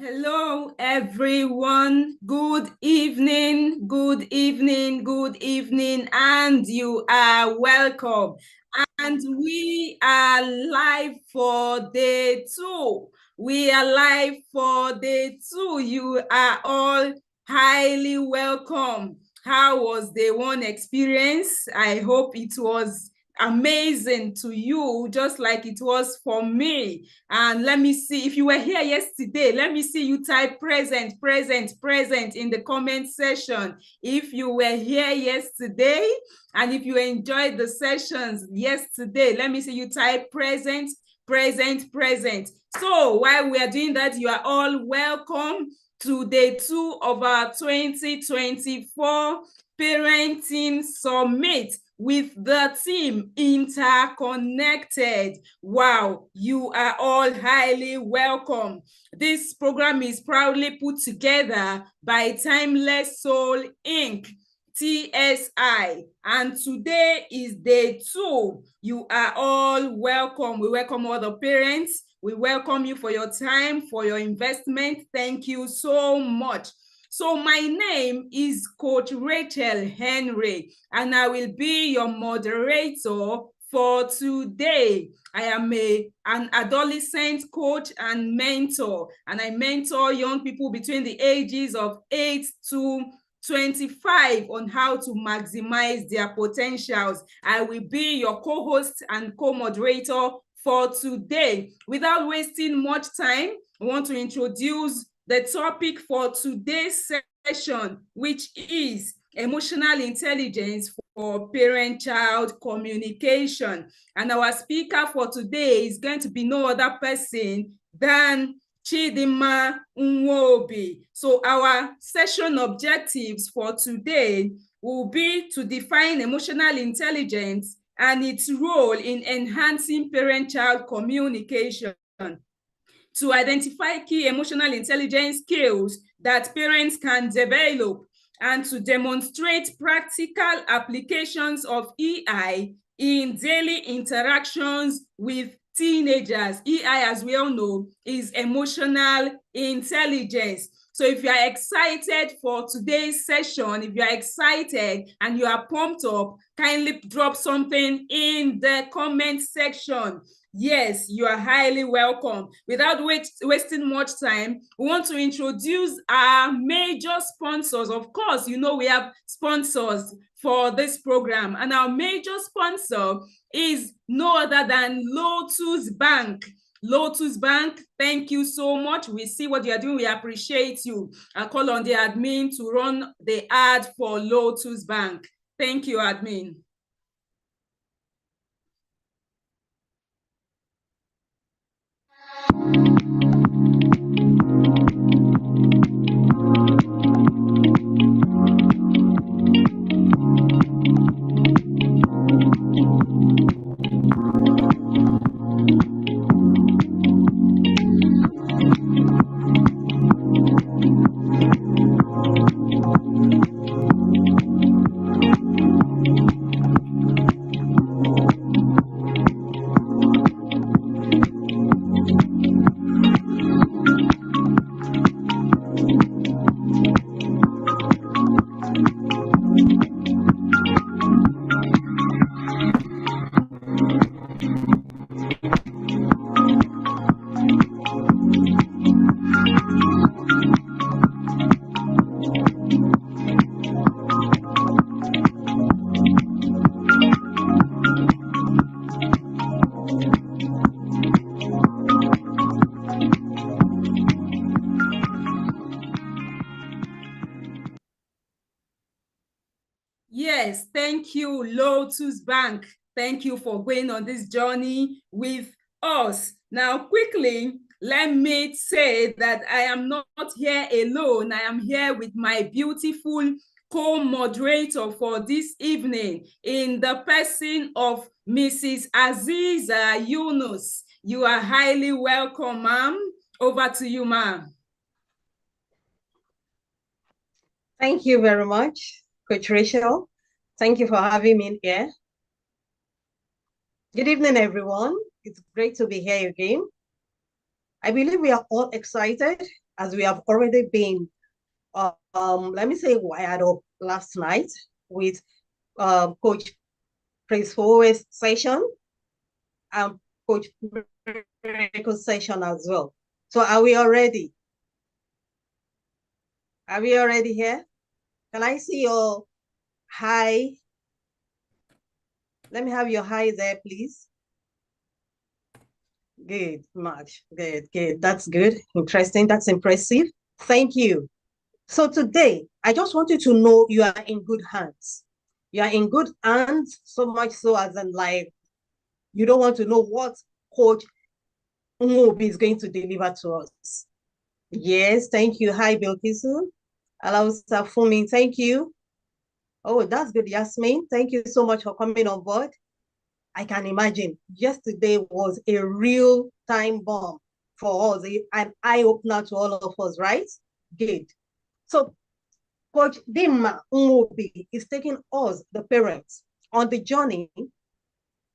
Hello, everyone. Good evening, good evening, good evening, and you are welcome. And we are live for day two. We are live for day two. You are all highly welcome. How was day one experience? I hope it was amazing to you, just like it was for me. And let me see, if you were here yesterday, let me see you type present, present, present in the comment section. If you were here yesterday and if you enjoyed the sessions yesterday, let me see you type present, present, present. So while we are doing that, you are all welcome to day two of our 2024 Parenting Summit with the team Interconnected. Wow, you are all highly welcome. This program is proudly put together by Timeless Soul Inc., TSI, and today is day two. You are all welcome. We welcome all the parents. We welcome you for your time, for your investment. Thank you so much. So my name is Coach Rachel Henry, and I will be your moderator for today. I am an adolescent coach and mentor, and I mentor young people between the ages of 8 to 25 on how to maximize their potentials. I will be your co-host and co-moderator for today. Without wasting much time, I want to introduce the topic for today's session, which is emotional intelligence for parent-child communication. And our speaker for today is going to be no other person than Chidinma Nwobi. So our session objectives for today will be to define emotional intelligence and its role in enhancing parent-child communication, to identify key emotional intelligence skills that parents can develop, and to demonstrate practical applications of EI in daily interactions with teenagers. EI, as we all know, is emotional intelligence. So if you are excited for today's session, if you are excited and you are pumped up, kindly drop something in the comment section. Yes, you are highly welcome. Without wasting much time, we want to introduce our major sponsors. Of course, you know we have sponsors for this program, and our major sponsor is no other than Lotus Bank. Lotus Bank, thank you so much. We see what you are doing. We appreciate you. I'll call on the admin to run the ad for Lotus Bank. Thank you, admin. Yes, thank you, Lotus Bank. Thank you for going on this journey with us. Now, quickly, let me say that I am not here alone. I am here with my beautiful co-moderator for this evening in the person of Mrs. Aziza Yunus. You are highly welcome, ma'am. Over to you, ma'am. Thank you very much, Coach Rachel. Thank you for having me here. Good evening, everyone. It's great to be here again. I believe we are all excited as we have already been, let me say, wired up last night with Coach Chris Forward's session and Coach Rico's session as well. So are we already? Are we already here? Can I see your hi? Let me have your hi there, please. Good, much. Good. That's good. Interesting. That's impressive. Thank you. So today, I just want you to know you are in good hands. You are in good hands, so much so as in like, you don't want to know what Coach Nwobi is going to deliver to us. Yes, thank you. Hi, Bilkisu. Hello, Safumi. Thank you. Oh, that's good, Yasmin. Thank you so much for coming on board. I can imagine yesterday was a real time bomb for us, an eye-opener to all of us, right? Good. So Coach Dimma Nwobi is taking us, the parents, on the journey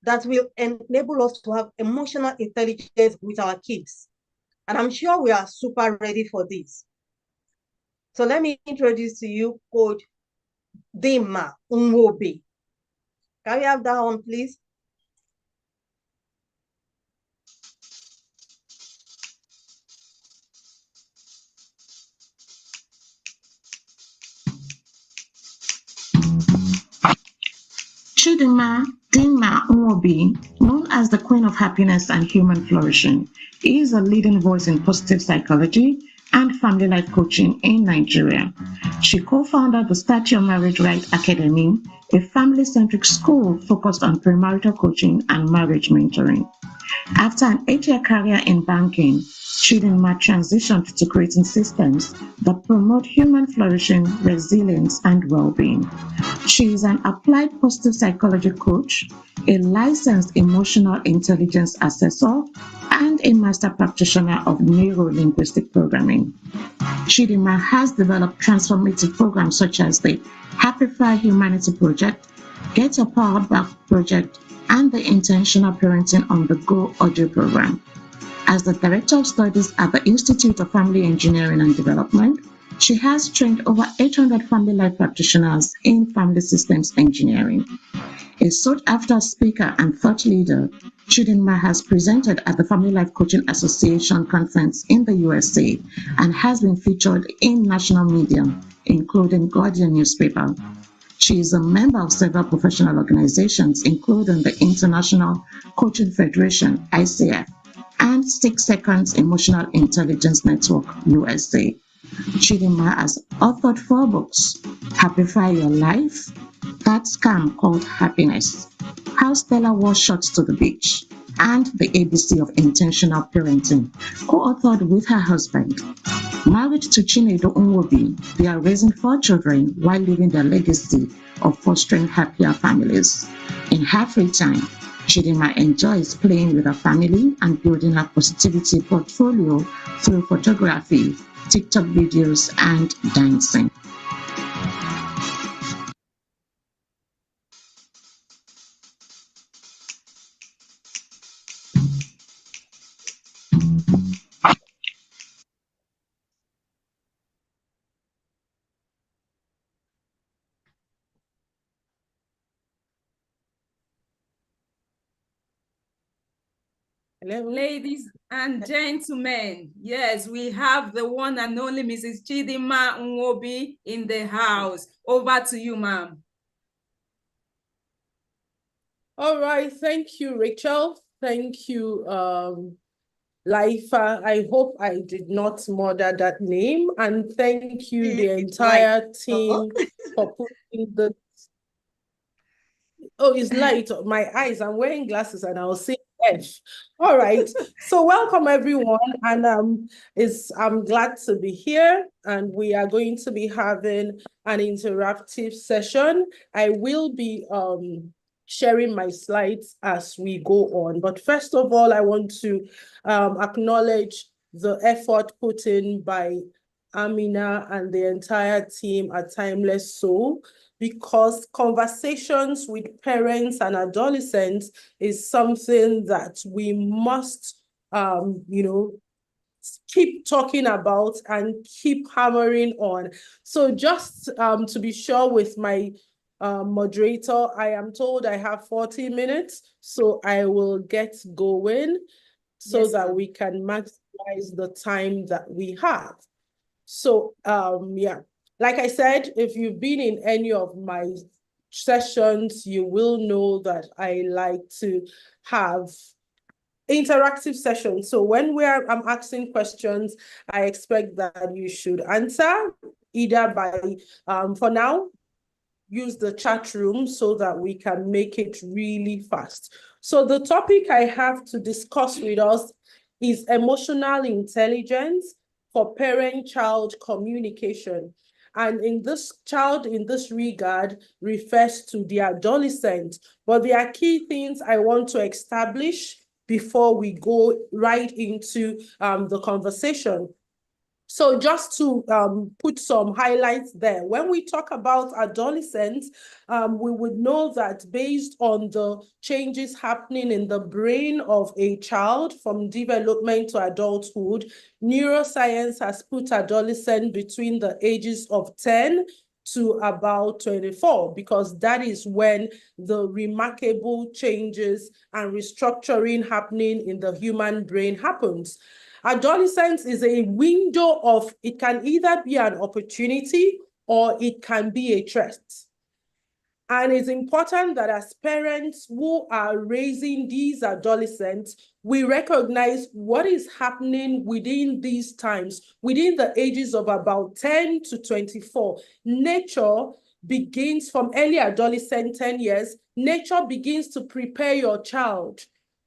that will enable us to have emotional intelligence with our kids. And I'm sure we are super ready for this. So let me introduce to you Coach Dimma Nwobi. Can we have that one, please? Chidinma Dimma Nwobi, known as the Queen of Happiness and Human Flourishing, is a leading voice in positive psychology and family life coaching in Nigeria. She co-founded the Statue Marriage Right Academy, a family-centric school focused on premarital coaching and marriage mentoring. After an 8-year career in banking, Chidinma transitioned to creating systems that promote human flourishing, resilience, and well-being. She is an applied positive psychology coach, a licensed emotional intelligence assessor, and a master practitioner of neuro-linguistic programming. Chidinma has developed transformative programs such as the Happify Humanity Project, Get Your Power Back Project, and the Intentional Parenting on the Go audio program. As the Director of Studies at the Institute of Family Engineering and Development, she has trained over 800 family life practitioners in family systems engineering. A sought-after speaker and thought leader, Chidinma has presented at the Family Life Coaching Association conference in the USA and has been featured in national media, including Guardian newspaper. She is a member of several professional organizations, including the International Coaching Federation, ICF, and 6 Seconds Emotional Intelligence Network, USA. Chidinma has authored 4 books: Happify Your Life, That Scam Called Happiness, How Stella Wore Shorts to the Beach, and The ABC of Intentional Parenting, co-authored with her husband. Married to Chinedu Nwobi, they are raising 4 children while leaving their legacy of fostering happier families. In her free time, Chidinma enjoys playing with her family and building her positivity portfolio through photography, TikTok videos, and dancing. Hello. Ladies and gentlemen, yes, we have the one and only Mrs. Chidinma Nwobi in the house. Over to you, ma'am. All right, thank you, Rachel. Thank you, Laifa. I hope I did not murder that name. And thank you, the entire team, for putting the... Oh, it's light. My eyes, I'm wearing glasses and I'll see F. All right. So welcome everyone. And I'm glad to be here. And we are going to be having an interactive session. I will be sharing my slides as we go on. But first of all, I want to acknowledge the effort put in by Amina and the entire team at Timeless Soul, because conversations with parents and adolescents is something that we must, keep talking about and keep hammering on. So just to be sure with my moderator, I am told I have 40 minutes, so I will get going so Yes, that ma'am. we can maximize the time that we have. So yeah, like I said, if you've been in any of my sessions, you will know that I like to have interactive sessions. So when I'm asking questions, I expect that you should answer either by, for now, use the chat room so that we can make it really fast. So the topic I have to discuss with us is emotional intelligence for parent-child communication. And in this regard refers to the adolescent. But there are key things I want to establish before we go right into the conversation. So just to put some highlights there, when we talk about adolescents, we would know that based on the changes happening in the brain of a child from development to adulthood, neuroscience has put adolescent between the ages of 10 to about 24, because that is when the remarkable changes and restructuring happening in the human brain happens. Adolescence is a window of, it can either be an opportunity or it can be a threat. And it's important that as parents who are raising these adolescents, we recognize what is happening within these times, within the ages of about 10 to 24. Nature begins from early adolescent, 10 years, nature begins to prepare your child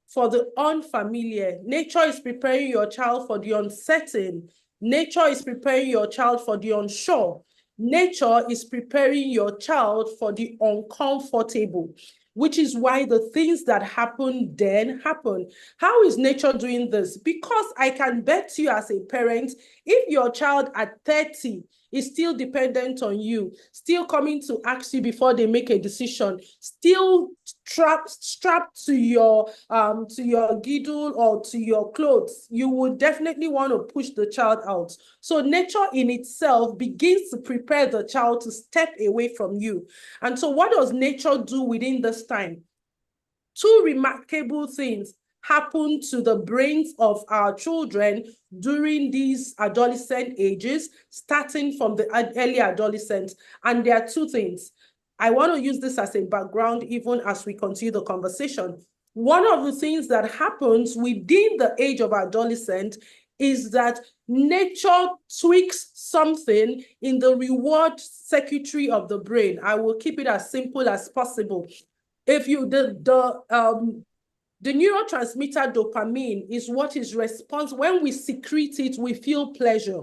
for the unfamiliar. Nature is preparing your child for the uncertain. Nature is preparing your child for the unsure. Nature is preparing your child for the uncomfortable, which is why the things that happen then happen. How is nature doing this? Because I can bet you as a parent, if your child at 30 is still dependent on you, still coming to ask you before they make a decision, still strapped to your girdle or to your clothes, you would definitely want to push the child out. So nature in itself begins to prepare the child to step away from you. And so what does nature do within this time? Two remarkable things happen to the brains of our children during these adolescent ages, starting from the early adolescence. And there are two things. I want to use this as a background even as we continue the conversation. One of the things that happens within the age of adolescent is that nature tweaks something in the reward circuitry of the brain. I will keep it as simple as possible. If you the neurotransmitter dopamine is what is responsible. When we secrete it, we feel pleasure.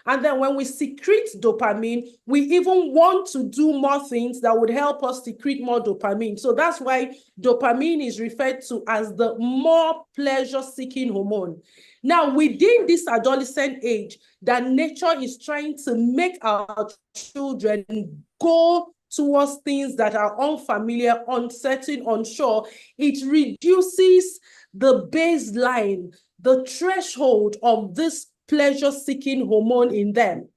And then when we secrete dopamine, we even want to do more things that would help us secrete more dopamine. So that's why dopamine is referred to as the more pleasure-seeking hormone. Now, within this adolescent age, that nature is trying to make our children go towards things that are unfamiliar, uncertain, unsure, it reduces the baseline, the threshold of this pleasure-seeking hormone in them.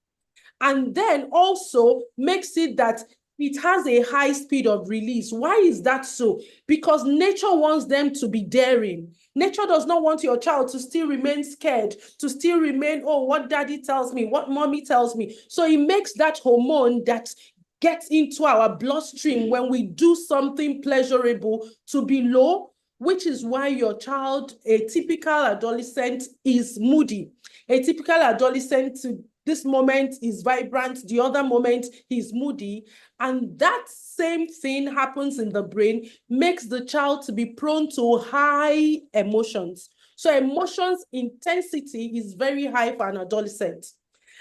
And then also makes it that it has a high speed of release. Why is that so? Because nature wants them to be daring. Nature does not want your child to still remain scared, to still remain, oh, what daddy tells me, what mommy tells me. So it makes that hormone that gets into our bloodstream when we do something pleasurable to be low, which is why your child, a typical adolescent, is moody. A typical adolescent to this moment is vibrant, the other moment he's moody. And that same thing happens in the brain, makes the child to be prone to high emotions. So emotions intensity is very high for an adolescent.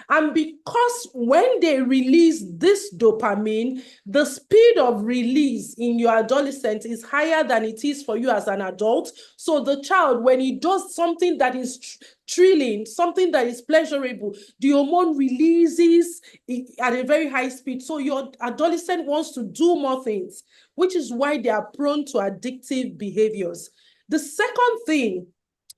And because when they release this dopamine, the speed of release in your adolescent is higher than it is for you as an adult. So the child, when he does something that is thrilling, something that is pleasurable, the hormone releases at a very high speed. So your adolescent wants to do more things, which is why they are prone to addictive behaviors. The second thing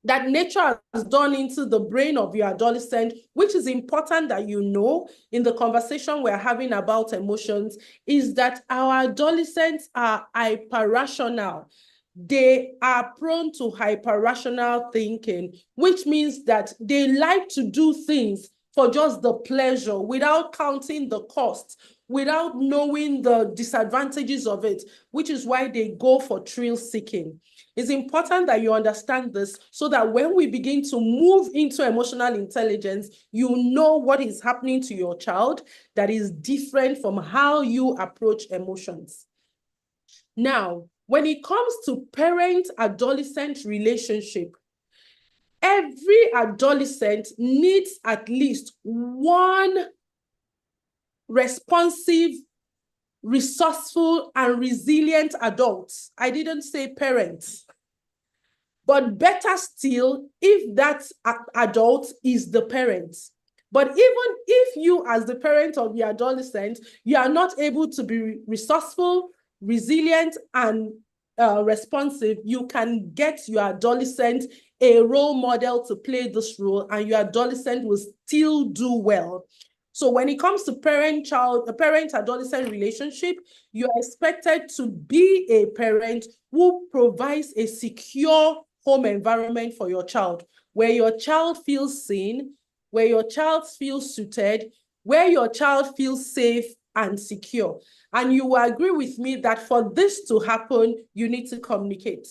that nature has done into the brain of your adolescent, which is important that you know in the conversation we're having about emotions, is that our adolescents are hyper-rational. They are prone to hyper-rational thinking, which means that they like to do things for just the pleasure without counting the cost, without knowing the disadvantages of it, which is why they go for thrill seeking. It's important that you understand this so that when we begin to move into emotional intelligence, you know what is happening to your child that is different from how you approach emotions. Now, when it comes to parent-adolescent relationship, every adolescent needs at least one responsive, resourceful, and resilient adult. I didn't say parents. But better still, if that adult is the parent. But even if you, as the parent of your adolescent, you are not able to be resourceful, resilient, and responsive, you can get your adolescent a role model to play this role, and your adolescent will still do well. So when it comes to parent-adolescent relationship, you are expected to be a parent who provides a secure home environment for your child, where your child feels seen, where your child feels suited, where your child feels safe and secure. And you will agree with me that for this to happen, you need to communicate.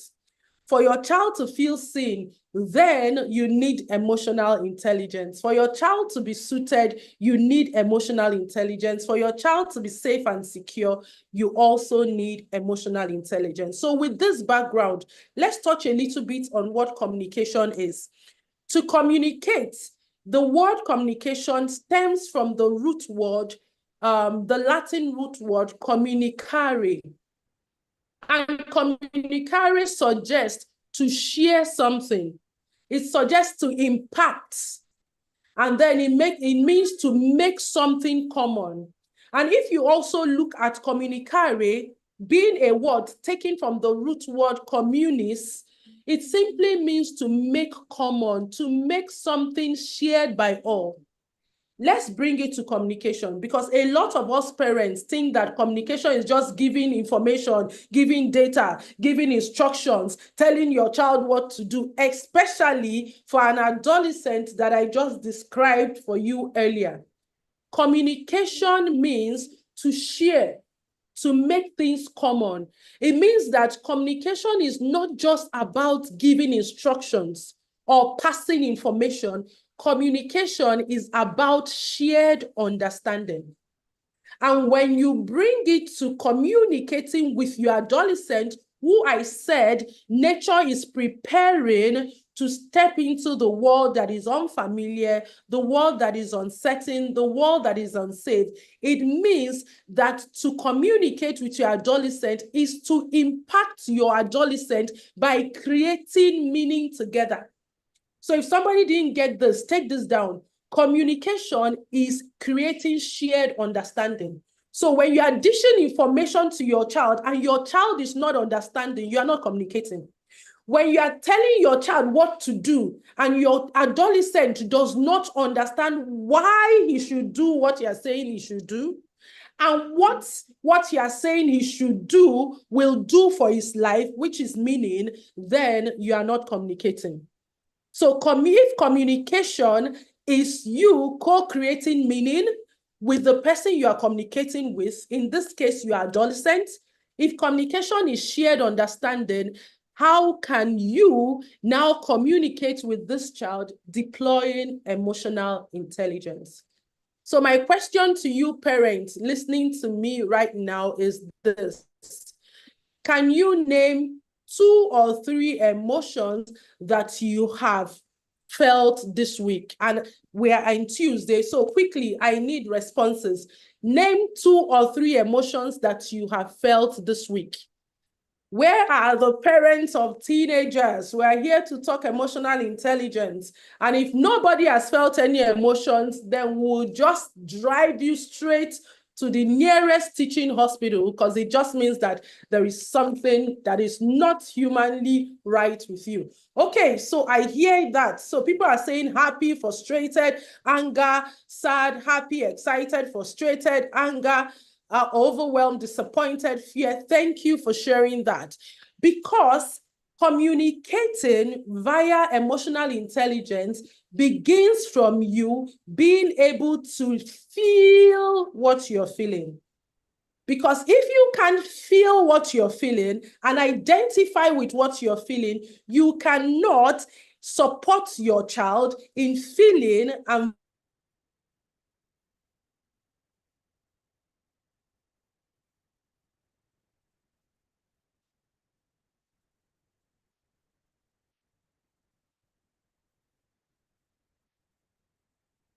For your child to feel seen, then you need emotional intelligence. For your child to be suited, you need emotional intelligence. For your child to be safe and secure, you also need emotional intelligence. So with this background, let's touch a little bit on what communication is. To communicate, the word communication stems from the root word, the Latin root word communicare. And communicare suggests to share something. It suggests to impact. And then it means to make something common. And if you also look at communicare, being a word taken from the root word communis, it simply means to make common, to make something shared by all. Let's bring it to communication, because a lot of us parents think that communication is just giving information, giving data, giving instructions, telling your child what to do, especially for an adolescent that I just described for you earlier. Communication means to share, to make things common. It means that communication is not just about giving instructions or passing information. Communication is about shared understanding. And when you bring it to communicating with your adolescent, who I said nature is preparing to step into the world that is unfamiliar, the world that is uncertain, the world that is unsafe, it means that to communicate with your adolescent is to impact your adolescent by creating meaning together. So if somebody didn't get this, take this down. Communication is creating shared understanding. So when you are dishing information to your child and your child is not understanding, you are not communicating. When you are telling your child what to do and your adolescent does not understand why he should do what you are saying he should do, and what you are saying he should do will do for his life, which is meaning, then you are not communicating. So if communication is you co-creating meaning with the person you are communicating with, in this case, your adolescent, if communication is shared understanding, how can you now communicate with this child deploying emotional intelligence? So my question to you parents listening to me right now is this. Can you name 2 or 3 emotions that you have felt this week? And we are on Tuesday, so quickly, I need responses. Name 2 or 3 emotions that you have felt this week. Where are the parents of teenagers? We are here to talk emotional intelligence. And if nobody has felt any emotions, then we'll just drive you straight to the nearest teaching hospital because it just means that there is something that is not humanly right with you. Okay, so I hear that. So people are saying happy, frustrated, anger, sad, happy, excited, frustrated, anger, overwhelmed, disappointed, fear. Thank you for sharing that. Because communicating via emotional intelligence begins from you being able to feel what you're feeling. Because if you can feel what you're feeling and identify with what you're feeling, you cannot support your child in feeling and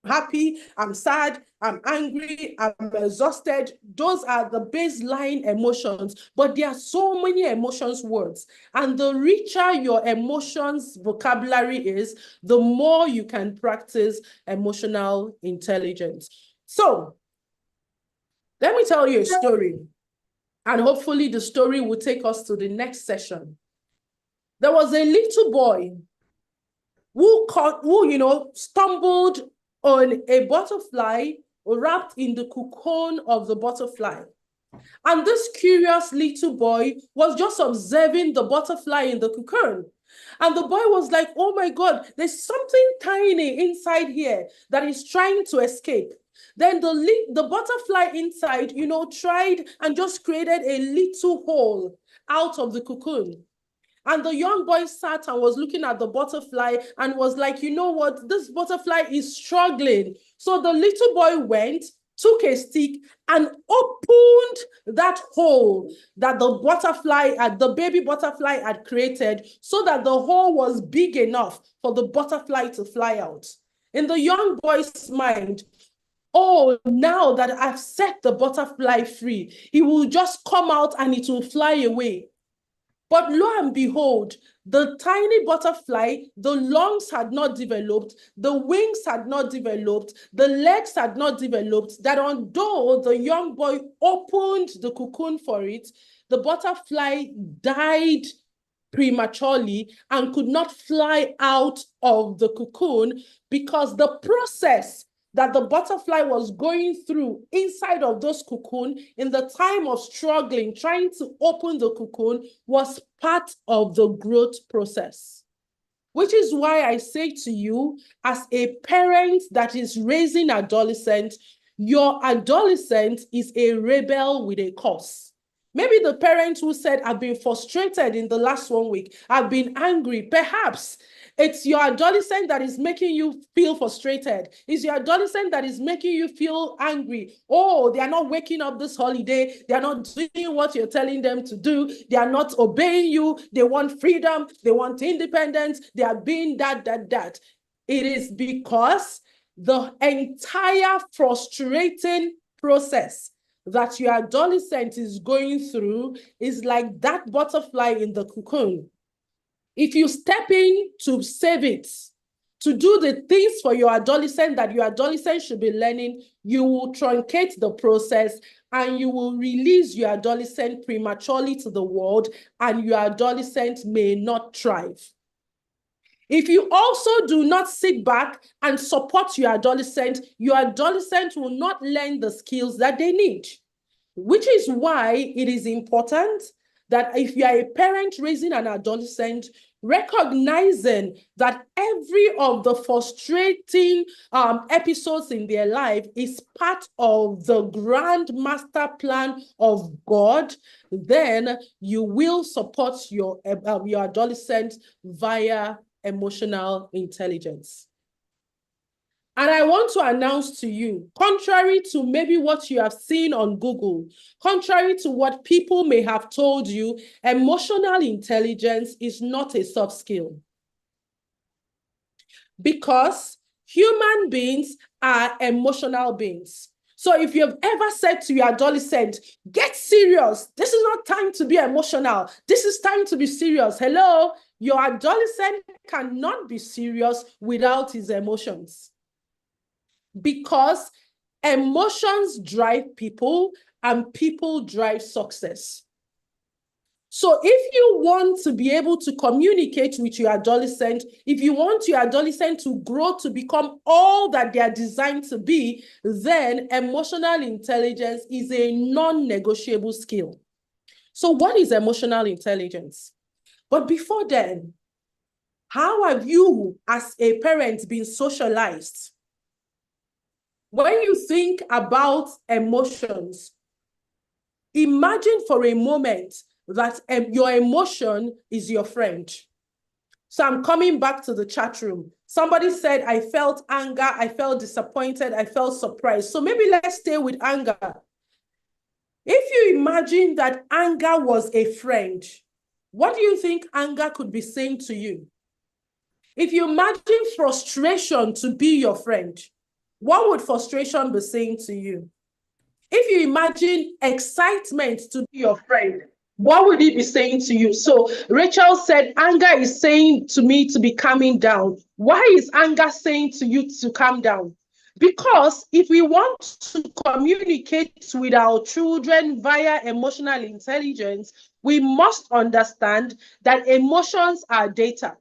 happy, I'm sad, I'm angry, I'm exhausted. Those are the baseline emotions, but there are so many emotions words. And the richer your emotions vocabulary is, the more you can practice emotional intelligence. So let me tell you a story, and hopefully the story will take us to the next session. There was a little boy who stumbled on a butterfly wrapped in the cocoon of the butterfly. And this curious little boy was just observing the butterfly in the cocoon. And the boy was like, oh my God, there's something tiny inside here that is trying to escape. Then the butterfly inside, tried and just created a little hole out of the cocoon. And the young boy sat and was looking at the butterfly and was like, you know what? This butterfly is struggling. So the little boy went, took a stick and opened that hole that the baby butterfly had created so that the hole was big enough for the butterfly to fly out. In the young boy's mind, oh, now that I've set the butterfly free, it will just come out and it will fly away. But lo and behold, the tiny butterfly, the lungs had not developed, the wings had not developed, the legs had not developed, that although the young boy opened the cocoon for it, the butterfly died prematurely and could not fly out of the cocoon because the process that the butterfly was going through inside of those cocoon in the time of struggling, trying to open the cocoon, was part of the growth process. Which is why I say to you, as a parent that is raising adolescent, your adolescent is a rebel with a cause. Maybe the parent who said, I've been frustrated in the last 1 week, I've been angry, perhaps it's your adolescent that is making you feel frustrated. It's your adolescent that is making you feel angry. Oh, they are not waking up this holiday. They are not doing what you're telling them to do. They are not obeying you. They want freedom. They want independence. They are being that. It is because the entire frustrating process that your adolescent is going through is like that butterfly in the cocoon. If you step in to save it, to do the things for your adolescent that your adolescent should be learning, you will truncate the process and you will release your adolescent prematurely to the world, and your adolescent may not thrive. If you also do not sit back and support your adolescent will not learn the skills that they need. Which is why it is important that if you are a parent raising an adolescent, recognizing that every of the frustrating episodes in their life is part of the grand master plan of God, then you will support your adolescent via emotional intelligence. And I want to announce to you, contrary to maybe what you have seen on Google, contrary to what people may have told you, emotional intelligence is not a soft skill. Because human beings are emotional beings. So if you've ever said to your adolescent, get serious, this is not time to be emotional, this is time to be serious. Hello, your adolescent cannot be serious without his emotions. Because Emotions drive people, and people drive success. So if you want to be able to communicate with your adolescent, if you want your adolescent to grow to become all that they are designed to be, then emotional intelligence is a non-negotiable skill. So what is emotional intelligence? But before then, how have you as a parent been socialized? When you think about emotions, imagine for a moment that your emotion is your friend. So I'm coming back to the chat room. Somebody said, I felt anger, I felt disappointed, I felt surprised. So maybe let's stay with anger. If you imagine that anger was a friend, what do you think anger could be saying to you? If you imagine frustration to be your friend, what would frustration be saying to you? If you imagine excitement to be your friend, what would it be saying to you? So Rachel said, anger is saying to me to be calming down. Why is anger saying to you to calm down? Because if we want to communicate with our children via emotional intelligence, we must understand that emotions are data.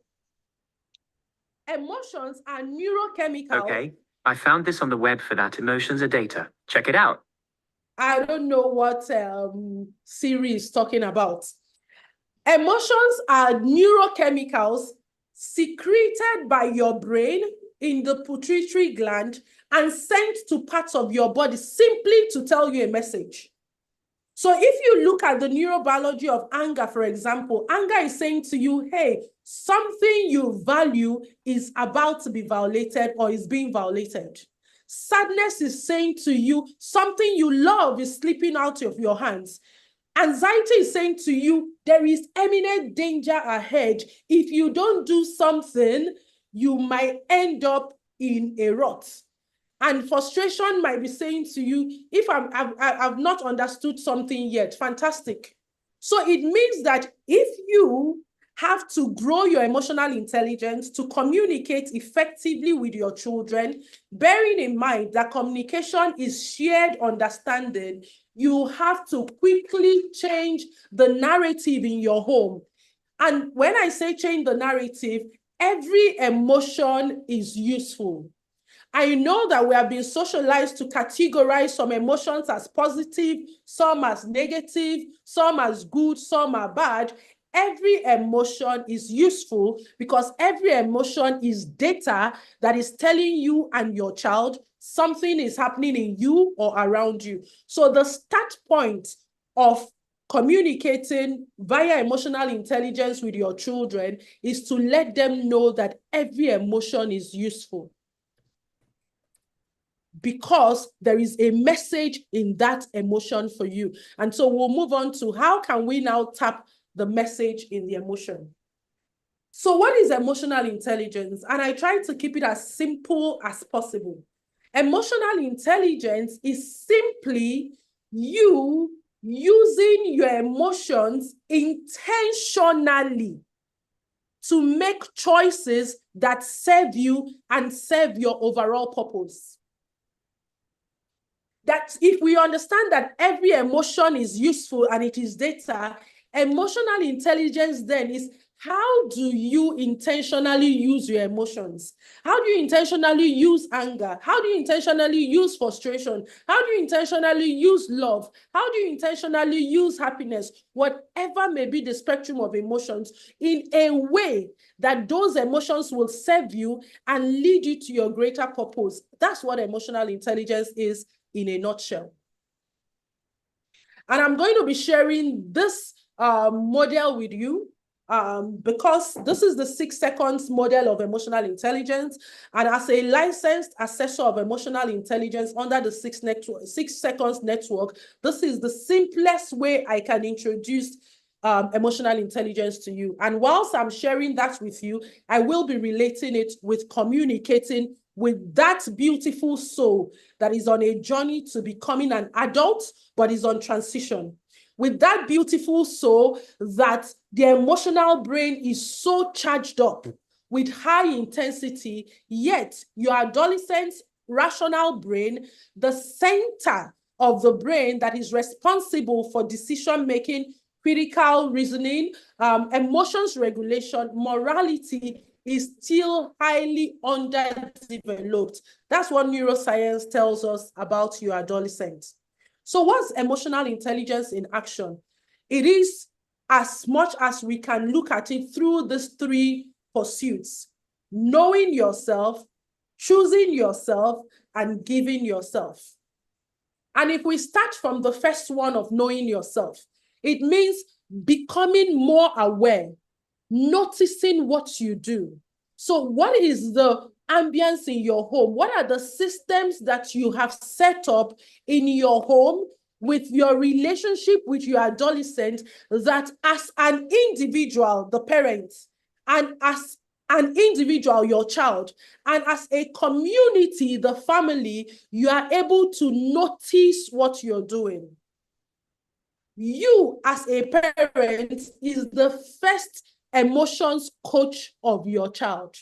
Emotions are neurochemical. Okay, I found this on the web for that. Emotions are data. Check it out. I don't know what Siri is talking about. Emotions are neurochemicals secreted by your brain in the pituitary gland and sent to parts of your body simply to tell you a message. So if you look at the neurobiology of anger, for example, anger is saying to you, hey, something you value is about to be violated or is being violated. Sadness is saying to you, something you love is slipping out of your hands. Anxiety is saying to you, there is imminent danger ahead. If you don't do something, you might end up in a rut. And frustration might be saying to you, if I've not understood something yet, fantastic. So it means that if you have to grow your emotional intelligence to communicate effectively with your children, bearing in mind that communication is shared understanding, you have to quickly change the narrative in your home. And when I say change the narrative, every emotion is useful. I know that we have been socialized to categorize some emotions as positive, some as negative, some as good, some are bad. Every emotion is useful because every emotion is data that is telling you and your child something is happening in you or around you. So the start point of communicating via emotional intelligence with your children is to let them know that every emotion is useful, because there is a message in that emotion for you. And so we'll move on to how can we now tap the message in the emotion. So what is emotional intelligence? And I try to keep it as simple as possible. Emotional intelligence is simply you using your emotions intentionally to make choices that serve you and serve your overall purpose. That if we understand that every emotion is useful and it is data, emotional intelligence then is how do you intentionally use your emotions? How do you intentionally use anger? How do you intentionally use frustration? How do you intentionally use love? How do you intentionally use happiness? Whatever may be the spectrum of emotions, in a way that those emotions will serve you and lead you to your greater purpose. That's what emotional intelligence is in a nutshell. And I'm going to be sharing this model with you because this is the 6 seconds model of emotional intelligence. And as a licensed assessor of emotional intelligence under the 6 seconds network, this is the simplest way I can introduce emotional intelligence to you. And whilst I'm sharing that with you, I will be relating it with communicating with that beautiful soul that is on a journey to becoming an adult, but is on transition. With that beautiful soul that the emotional brain is so charged up with high intensity, yet your adolescents rational brain, the center of the brain that is responsible for decision-making, critical reasoning, emotions regulation, morality is still highly underdeveloped. That's what neuroscience tells us about your adolescent. So what's emotional intelligence in action? It is as much as we can look at it through these three pursuits: knowing yourself, choosing yourself, and giving yourself. And if we start from the first one of knowing yourself, it means becoming more aware, noticing what you do. So what is the ambience in your home? What are the systems that you have set up in your home with your relationship with your adolescent, that as an individual, the parent, and as an individual, your child, and as a community, the family, you are able to notice what you're doing? You as a parent is the first emotions coach of your child.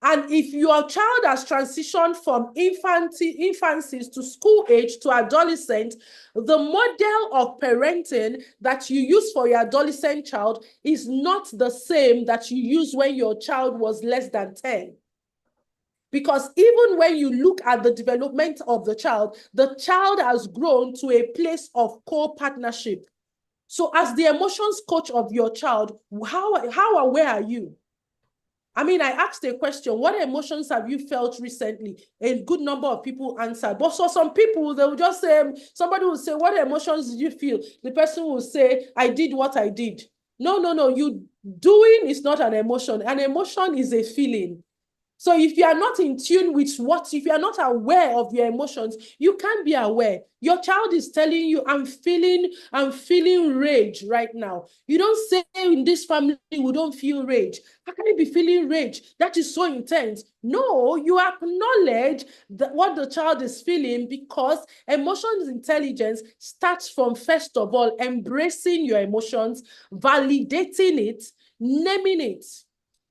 And if your child has transitioned from infancy to school age to adolescent, the model of parenting that you use for your adolescent child is not the same that you use when your child was less than 10. Because even when you look at the development of the child has grown to a place of co-partnership. So as the emotions coach of your child, how aware are you? I mean, I asked a question: what emotions have you felt recently? A good number of people answered. But for some people, they will just say, somebody will say, what emotions did you feel? The person will say, I did what I did. No. You doing is not an emotion. An emotion is a feeling. So if you are not in tune with if you are not aware of your emotions, you can't be aware. Your child is telling you, I'm feeling rage right now. You don't say, in this family, we don't feel rage. How can you be feeling rage? That is so intense. No, you acknowledge what the child is feeling, because emotions intelligence starts from, first of all, embracing your emotions, validating it, naming it.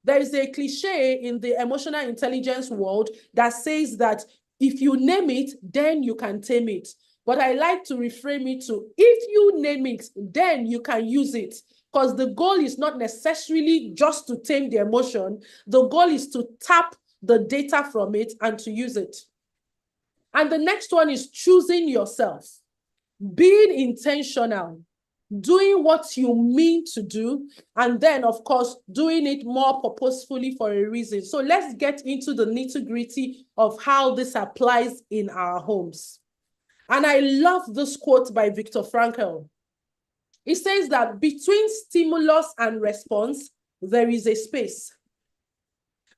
There is a cliche in the emotional intelligence world that says that if you name it, then you can tame it. But I like to reframe it to, if you name it, then you can use it. Because the goal is not necessarily just to tame the emotion. The goal is to tap the data from it and to use it. And the next one is choosing yourself, being intentional, doing what you mean to do, and then, of course, doing it more purposefully for a reason. So let's get into the nitty-gritty of how this applies in our homes. And I love this quote by Viktor Frankl. It says that between stimulus and response, there is a space.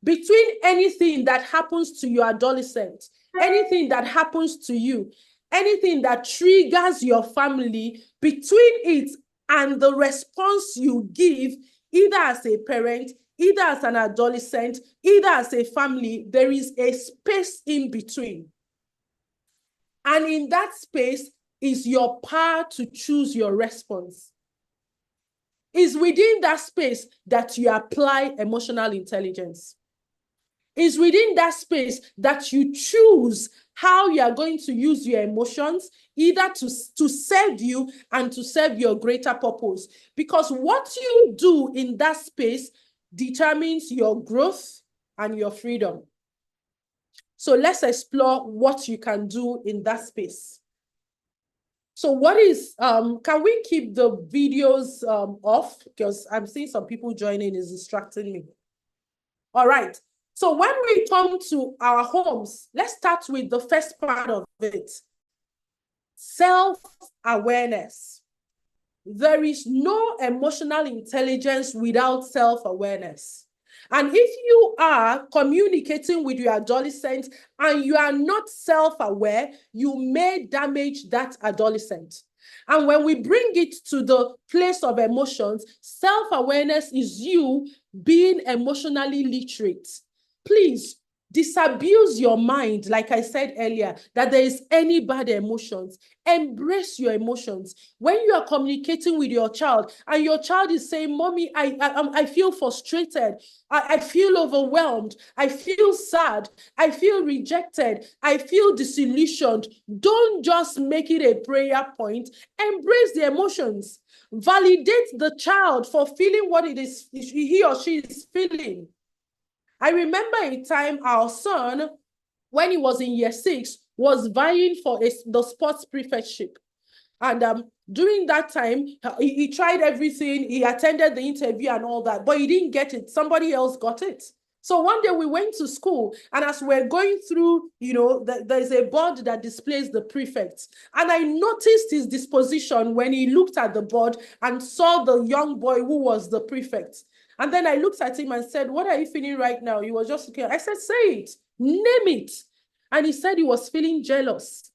Between anything that happens to your adolescent, anything that happens to you, anything that triggers your family, between it and the response you give, either as a parent, either as an adolescent, either as a family, there is a space in between. And in that space is your power to choose your response. It's within that space that you apply emotional intelligence. It's within that space that you choose how you are going to use your emotions, either to serve you and to serve your greater purpose. Because what you do in that space determines your growth and your freedom. So let's explore what you can do in that space. So what is, can we keep the videos off? Because I'm seeing some people joining, is distracting me. All right. So when we come to our homes, let's start with the first part of it. Self-awareness. There is no emotional intelligence without self-awareness. And if you are communicating with your adolescent and you are not self-aware, you may damage that adolescent. And when we bring it to the place of emotions, self-awareness is you being emotionally literate. Please Disabuse your mind, like I said earlier, that there is any bad emotions. Embrace your emotions. When you are communicating with your child and your child is saying, Mommy, I feel frustrated. I feel overwhelmed. I feel sad. I feel rejected. I feel disillusioned. Don't just make it a prayer point. Embrace the emotions. Validate the child for feeling what it is he or she is feeling. I remember a time our son, when he was in year 6, was vying for the sports prefectship. And during that time, he tried everything. He attended the interview and all that, but he didn't get it. Somebody else got it. So one day we went to school, and as we're going through, there's a board that displays the prefects. And I noticed his disposition when he looked at the board and saw the young boy who was the prefect. And then I looked at him and said, what are you feeling right now? He was just looking. I said, say it, name it. And he said he was feeling jealous.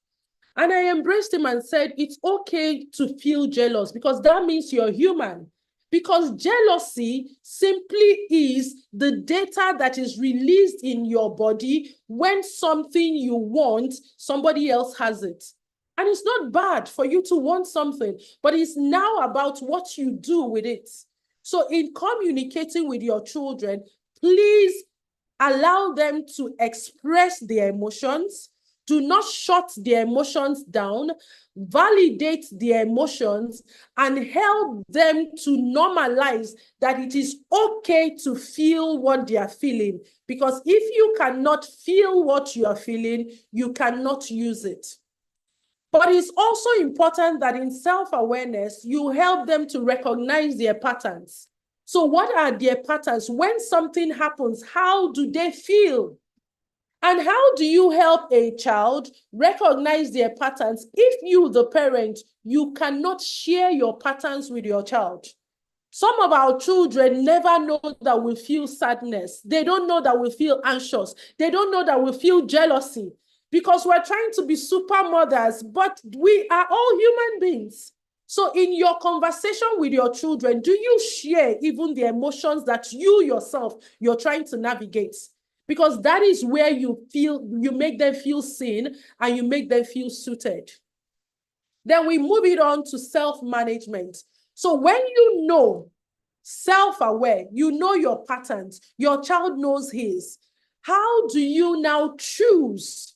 And I embraced him and said, it's okay to feel jealous because that means you're human. Because jealousy simply is the data that is released in your body when something you want, somebody else has it. And it's not bad for you to want something, but it's now about what you do with it. So in communicating with your children, please allow them to express their emotions. Do not shut their emotions down. Validate their emotions and help them to normalize that it is okay to feel what they are feeling. Because if you cannot feel what you are feeling, you cannot use it. But it's also important that in self-awareness, you help them to recognize their patterns. So what are their patterns? When something happens, how do they feel? And how do you help a child recognize their patterns if you, the parent, you cannot share your patterns with your child? Some of our children never know that we feel sadness. They don't know that we feel anxious. They don't know that we feel jealousy. Because we're trying to be super mothers, but we are all human beings. So in your conversation with your children, do you share even the emotions that you yourself, you're trying to navigate? Because that is where you make them feel seen and you make them feel suited. Then we move it on to self-management. So when you know, self-aware, you know your patterns, your child knows his, how do you now choose?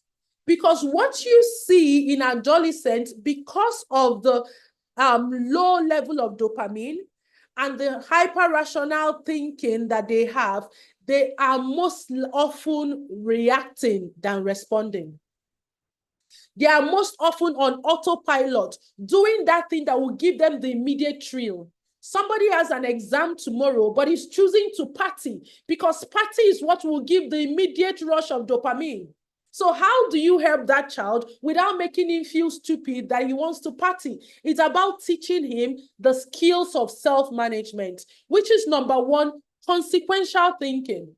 Because what you see in adolescents, because of the low level of dopamine and the hyper-rational thinking that they have, they are most often reacting than responding. They are most often on autopilot, doing that thing that will give them the immediate thrill. Somebody has an exam tomorrow, but is choosing to party because party is what will give the immediate rush of dopamine. So how do you help that child without making him feel stupid that he wants to party? It's about teaching him the skills of self-management, which is number one, consequential thinking.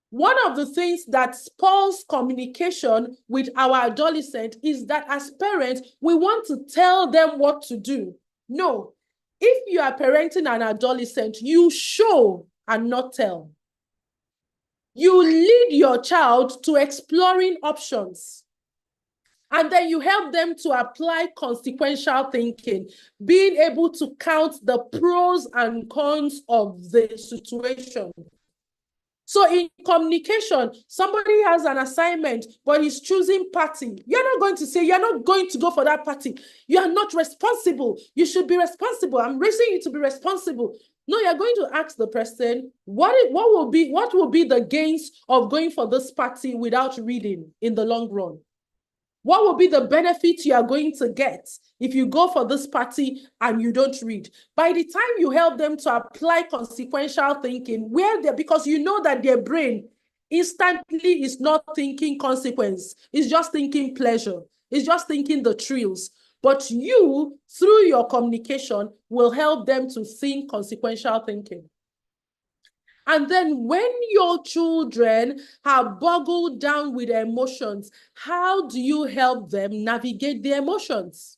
One of the things that spoils communication with our adolescent is that as parents, we want to tell them what to do. No, if you are parenting an adolescent, you show and not tell. You lead your child to exploring options. And then you help them to apply consequential thinking, being able to count the pros and cons of the situation. So in communication, somebody has an assignment, but he's choosing party. You're not going to say, you're not going to go for that party. You are not responsible. You should be responsible. I'm raising you to be responsible. No, you're going to ask the person, what will be the gains of going for this party without reading in the long run? What will be the benefit you are going to get if you go for this party and you don't read? By the time you help them to apply consequential thinking, because you know that their brain instantly is not thinking consequence, it's just thinking pleasure, it's just thinking the thrills. But you, through your communication, will help them to think consequential thinking. And then when your children are boggled down with emotions, how do you help them navigate the emotions?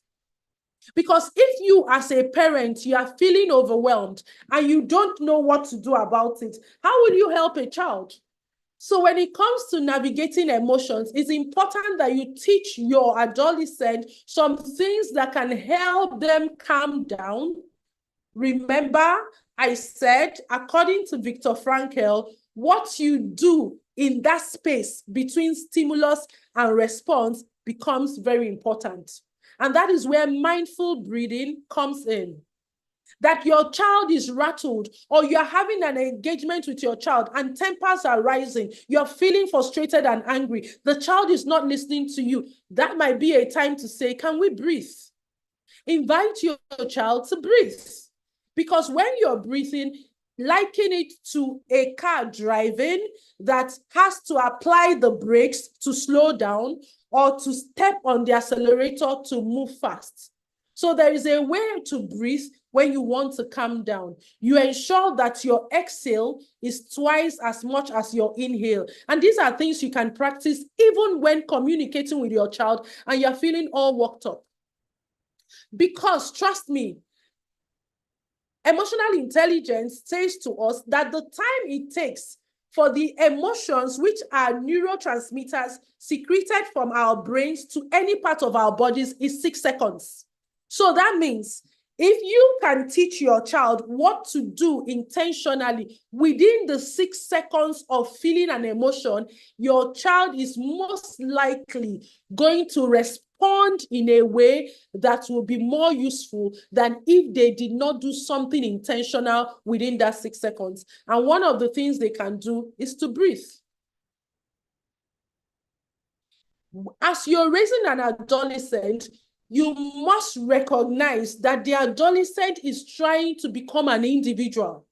Because if you as a parent, you are feeling overwhelmed and you don't know what to do about it, how will you help a child? So when it comes to navigating emotions, it's important that you teach your adolescent some things that can help them calm down. Remember, I said, according to Viktor Frankl, what you do in that space between stimulus and response becomes very important. And that is where mindful breathing comes in. That your child is rattled, or you're having an engagement with your child and tempers are rising, you're feeling frustrated and angry, the child is not listening to you, that might be a time to say, can we breathe? Invite your child to breathe. Because when you're breathing, liken it to a car driving that has to apply the brakes to slow down or to step on the accelerator to move fast. So there is a way to breathe when you want to calm down. You ensure that your exhale is twice as much as your inhale. And these are things you can practice even when communicating with your child and you're feeling all worked up. Because trust me, emotional intelligence says to us that the time it takes for the emotions, which are neurotransmitters secreted from our brains to any part of our bodies, is 6 seconds. So that means if you can teach your child what to do intentionally within the 6 seconds of feeling an emotion, your child is most likely going to respond in a way that will be more useful than if they did not do something intentional within that 6 seconds. And one of the things they can do is to breathe. As you're raising an adolescent, you must recognize that the adolescent is trying to become an individual.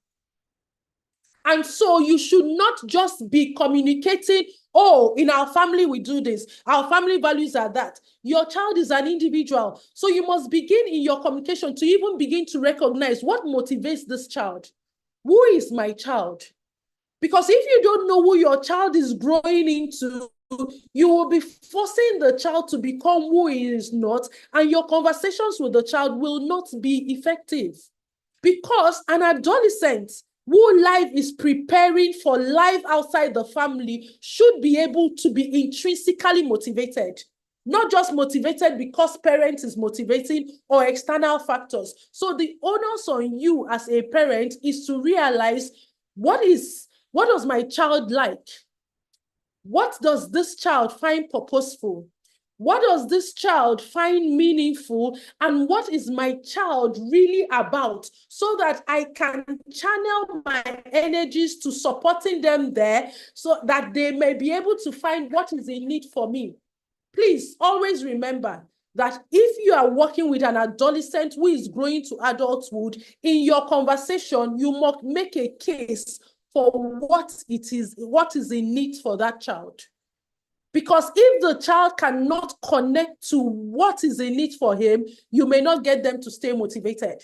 And so you should not just be communicating, oh, in our family we do this, our family values are that. Your child is an individual. So you must begin in your communication to even begin to recognize what motivates this child. Who is my child? Because if you don't know who your child is growing into, you will be forcing the child to become who he is not, and your conversations with the child will not be effective. Because an adolescent who life is preparing for life outside the family should be able to be intrinsically motivated. Not just motivated because parent is motivating or external factors. So the onus on you as a parent is to realize what does my child like? What does this child find purposeful? What does this child find meaningful? And what is my child really about? So that I can channel my energies to supporting them there so that they may be able to find what is in need for me. Please always remember that if you are working with an adolescent who is growing to adulthood, in your conversation, you must make a case for what is in need for that child. Because if the child cannot connect to what is in need for him, you may not get them to stay motivated.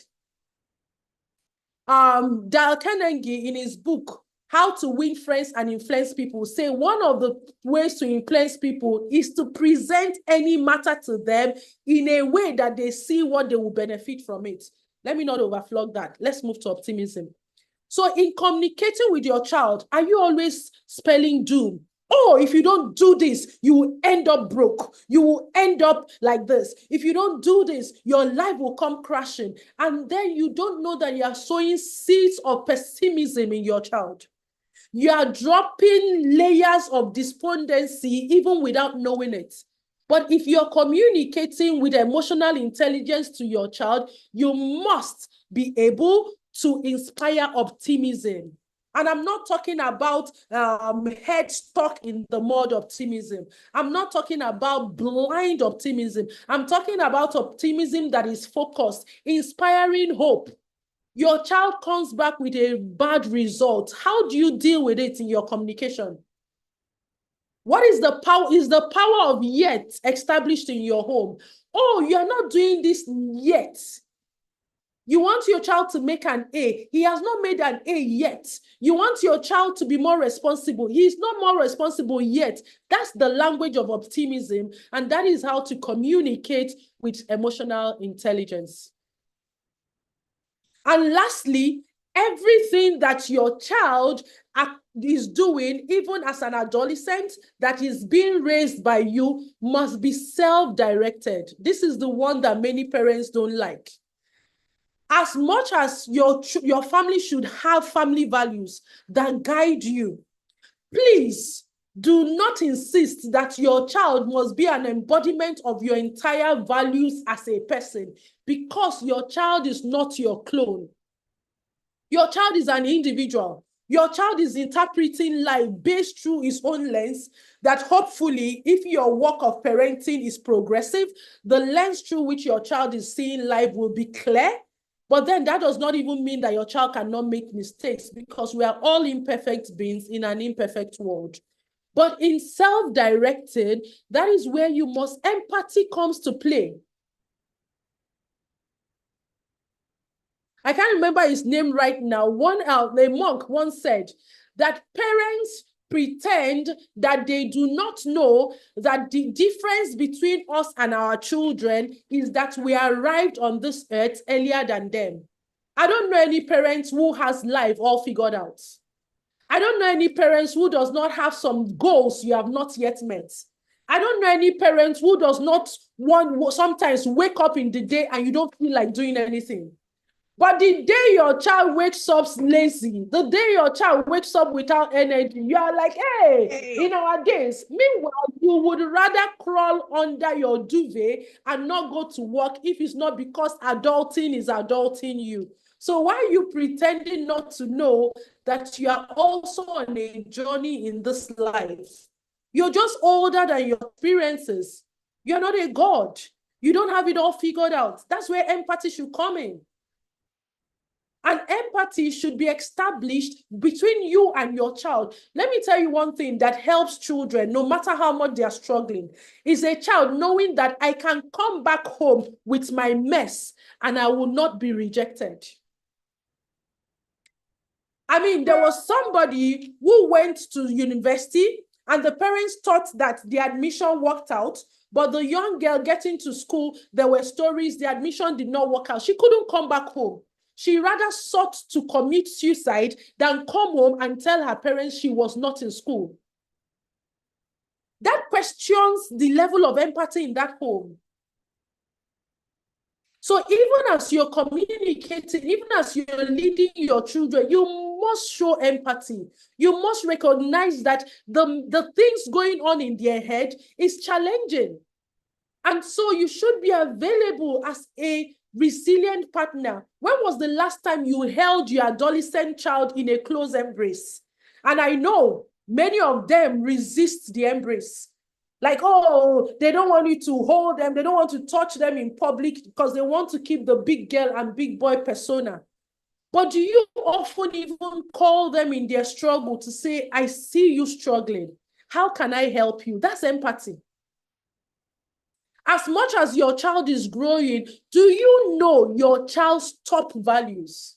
Dale Carnegie, in his book, How to Win Friends and Influence People, say one of the ways to influence people is to present any matter to them in a way that they see what they will benefit from it. Let me not overflog that. Let's move to optimism. So in communicating with your child, are you always spelling doom? Oh, if you don't do this, you will end up broke. You will end up like this. If you don't do this, your life will come crashing. And then you don't know that you are sowing seeds of pessimism in your child. You are dropping layers of despondency even without knowing it. But if you're communicating with emotional intelligence to your child, you must be able to inspire optimism. And I'm not talking about head stuck in the mud optimism. I'm not talking about blind optimism. I'm talking about optimism that is focused, inspiring hope. Your child comes back with a bad result. How do you deal with it in your communication? What is the power? Is the power of yet established in your home? Oh, you're not doing this yet. You want your child to make an A. He has not made an A yet. You want your child to be more responsible. He is not more responsible yet. That's the language of optimism. And that is how to communicate with emotional intelligence. And lastly, Everything that your child is doing, even as an adolescent that is being raised by you, must be self-directed. This is the one that many parents don't like. As much as your family should have family values that guide you, please do not insist that your child must be an embodiment of your entire values as a person, because your child is not your clone. Your child is an individual. Your child is interpreting life based through his own lens that hopefully, if your work of parenting is progressive, the lens through which your child is seeing life will be clear. But then that does not even mean that your child cannot make mistakes, because we are all imperfect beings in an imperfect world. But in self-directed, that is where empathy comes to play. I can't remember his name right now. A monk once said that parents pretend that they do not know that the difference between us and our children is that we arrived on this earth earlier than them. I don't know any parent who has life all figured out. I don't know any parents who does not have some goals you have not yet met. I don't know any parent who does not sometimes wake up in the day and you don't feel like doing anything. But the day your child wakes up lazy, the day your child wakes up without energy, you are like, hey, in our days. Meanwhile, you would rather crawl under your duvet and not go to work if it's not because adulting is adulting you. So why are you pretending not to know that you are also on a journey in this life? You're just older than your experiences. You're not a god. You don't have it all figured out. That's where empathy should come in. And empathy should be established between you and your child. Let me tell you one thing that helps children, no matter how much they are struggling, is a child knowing that I can come back home with my mess and I will not be rejected. I mean, there was somebody who went to university and the parents thought that the admission worked out, but the young girl getting to school, there were stories, the admission did not work out. She couldn't come back home. She rather sought to commit suicide than come home and tell her parents she was not in school. That questions the level of empathy in that home. So even as you're communicating, even as you're leading your children, you must show empathy. You must recognize that the things going on in their head is challenging. And so you should be available as a resilient partner. When was the last time you held your adolescent child in a close embrace? And I know many of them resist the embrace. Like, oh, they don't want you to hold them. They don't want to touch them in public because they want to keep the big girl and big boy persona. But do you often even call them in their struggle to say, I see you struggling. How can I help you? That's empathy. As much as your child is growing, do you know your child's top values?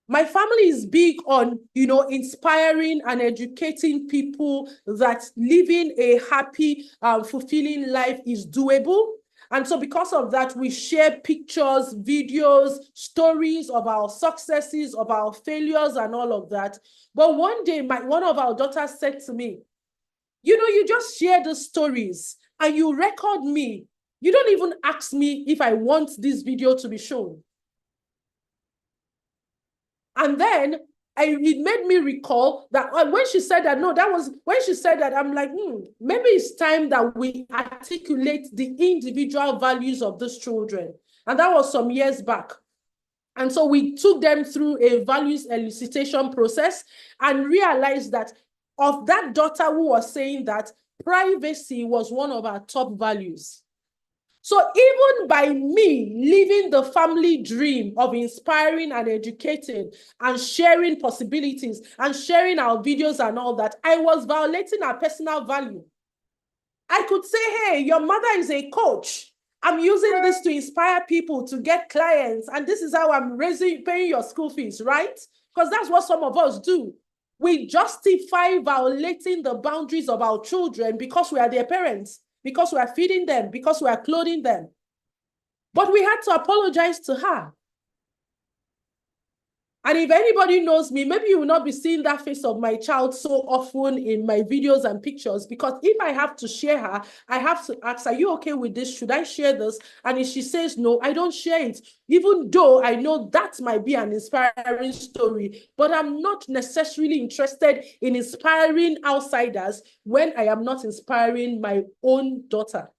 My family is big on, inspiring and educating people that living a happy, fulfilling life is doable. And so because of that, we share pictures, videos, stories of our successes, of our failures and all of that. But one day, one of our daughters said to me, you just share the stories and you record me. You don't even ask me if I want this video to be shown. And then it made me recall that when she said that, when she said that, I'm like, maybe it's time that we articulate the individual values of these children. And that was some years back. And so we took them through a values elicitation process and realized that of that daughter who was saying that, privacy was one of our top values. So even by me living the family dream of inspiring and educating and sharing possibilities and sharing our videos and all that, I was violating our personal value. I could say, hey, your mother is a coach. I'm using this to inspire people to get clients. And this is how I'm paying your school fees, right? Because that's what some of us do. We justify violating the boundaries of our children because we are their parents, because we are feeding them, because we are clothing them. But we had to apologize to her. And if anybody knows me, maybe you will not be seeing that face of my child so often in my videos and pictures, because if I have to share her, I have to ask, are you okay with this? Should I share this? And if she says no, I don't share it, even though I know that might be an inspiring story, but I'm not necessarily interested in inspiring outsiders when I am not inspiring my own daughter.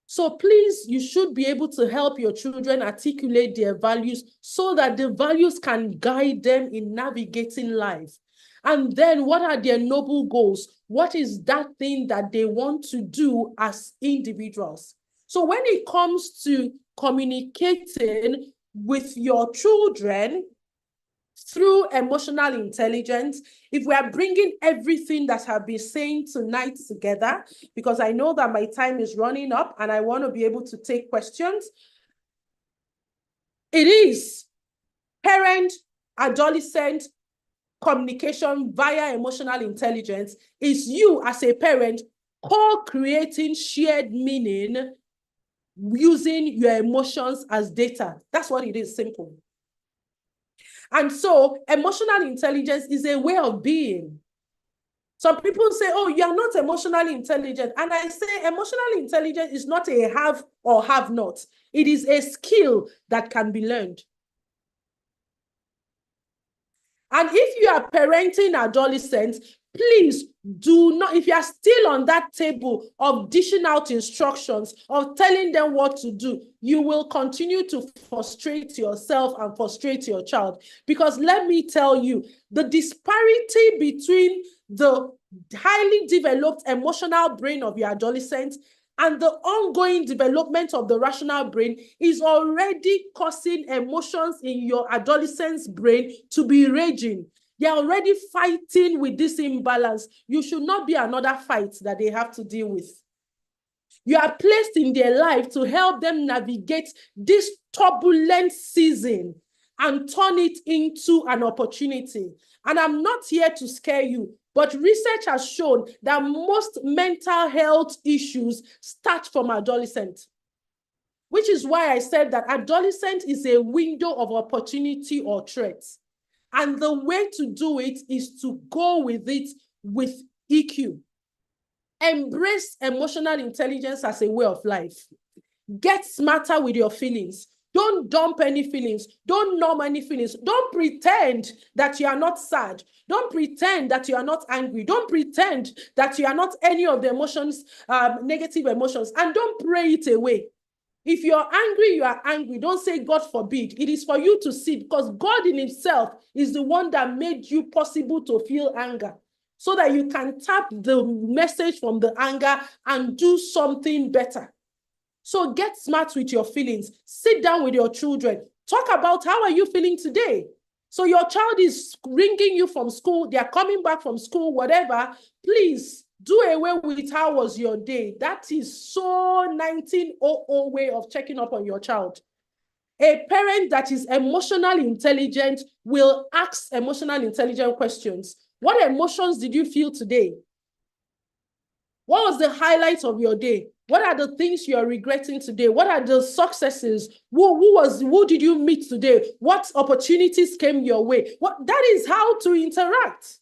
So please, you should be able to help your children articulate their values so that the values can guide them in navigating life. And then what are their noble goals? What is that thing that they want to do as individuals? So when it comes to communicating with your children through emotional intelligence, if we are bringing everything that I've been saying tonight together, because I know that my time is running up and I want to be able to take questions, it is parent-adolescent communication via emotional intelligence. Is you as a parent co-creating shared meaning using your emotions as data. That's what it is, simple. And so emotional intelligence is a way of being. Some people say, oh, you're not emotionally intelligent. And I say emotional intelligence is not a have or have not. It is a skill that can be learned. And if you are parenting adolescents, please do not, if you are still on that table of dishing out instructions, of telling them what to do, you will continue to frustrate yourself and frustrate your child. Because let me tell you, the disparity between the highly developed emotional brain of your adolescent and the ongoing development of the rational brain is already causing emotions in your adolescent's brain to be raging. They're already fighting with this imbalance. You should not be another fight that they have to deal with. You are placed in their life to help them navigate this turbulent season and turn it into an opportunity. And I'm not here to scare you, but research has shown that most mental health issues start from adolescent, which is why I said that adolescent is a window of opportunity or threat. And the way to do it is to go with it with EQ. Embrace emotional intelligence as a way of life. Get smarter with your feelings. Don't dump any feelings. Don't numb any feelings. Don't pretend that you are not sad. Don't pretend that you are not angry. Don't pretend that you are not any of the emotions, negative emotions, and don't pray it away. If you're angry, you are angry. Don't say, God forbid. It is for you to see, because God in himself is the one that made you possible to feel anger, so that you can tap the message from the anger and do something better. So get smart with your feelings. Sit down with your children. Talk about how are you feeling today. So your child is ringing you from school. They are coming back from school, whatever. Please do away with how was your day. That is so 1900 way of checking up on your child. A parent that is emotionally intelligent will ask emotional intelligent questions. What emotions did you feel today? What was the highlight of your day? What are the things you are regretting today? What are the successes? Who did you meet today? What opportunities came your way? That is how to interact.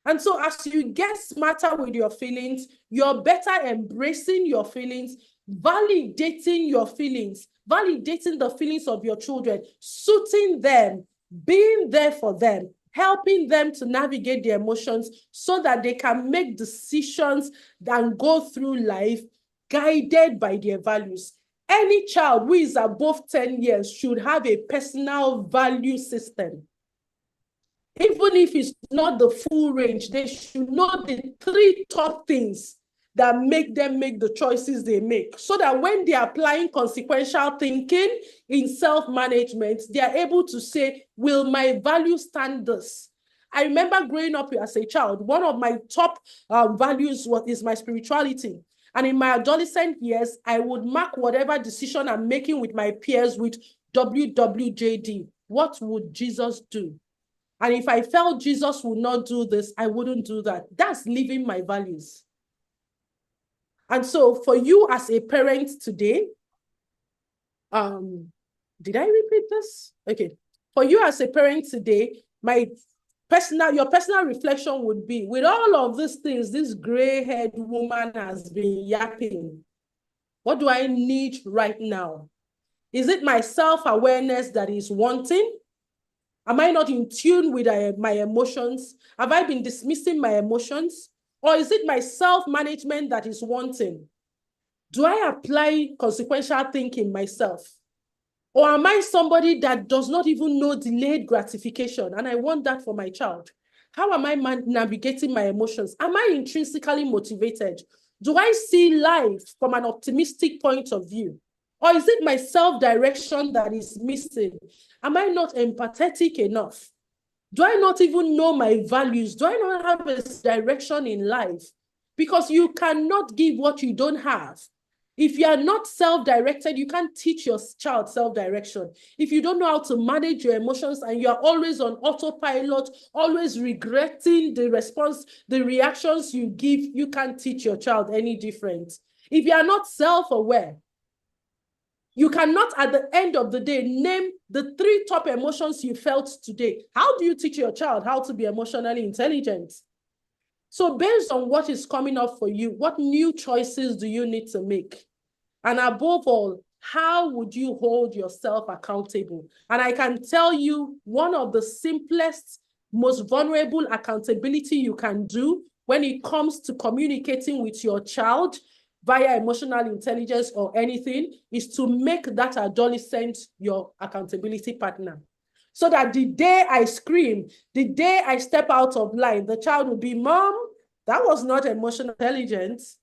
And so as you get smarter with your feelings, you're better embracing your feelings, validating your feelings, validating the feelings of your children, suiting them, being there for them, helping them to navigate their emotions so that they can make decisions and go through life guided by their values. Any child who is above 10 years should have a personal value system. Even if it's not the full range, they should know the 3 top things that make them make the choices they make, so that when they're applying consequential thinking in self-management, they are able to say, will my value stand this? I remember growing up as a child, one of my top values is my spirituality. And in my adolescent years, I would mark whatever decision I'm making with my peers with WWJD. What would Jesus do? And if I felt Jesus would not do this, I wouldn't do that. That's living my values. And so for you as a parent today, did I repeat this? Okay. For you as a parent today, your personal reflection would be, with all of these things this gray-haired woman has been yapping, what do I need right now? Is it my self-awareness that is wanting? Am I not in tune with my emotions? Have I been dismissing my emotions? Or is it my self-management that is wanting? Do I apply consequential thinking myself? Or am I somebody that does not even know delayed gratification? And I want that for my child. How am I navigating my emotions? Am I intrinsically motivated? Do I see life from an optimistic point of view? Or is it my self-direction that is missing? Am I not empathetic enough? Do I not even know my values? Do I not have a direction in life? Because you cannot give what you don't have. If you are not self-directed, you can't teach your child self-direction. If you don't know how to manage your emotions and you are always on autopilot, always regretting the reactions you give, you can't teach your child any different. If you are not self-aware, you cannot, at the end of the day, name the 3 top emotions you felt today. How do you teach your child how to be emotionally intelligent? So based on what is coming up for you, what new choices do you need to make? And above all, how would you hold yourself accountable? And I can tell you, one of the simplest, most vulnerable accountability you can do when it comes to communicating with your child via emotional intelligence or anything is to make that adolescent your accountability partner. So that the day I scream, the day I step out of line, the child will be, Mom, that was not emotional intelligence.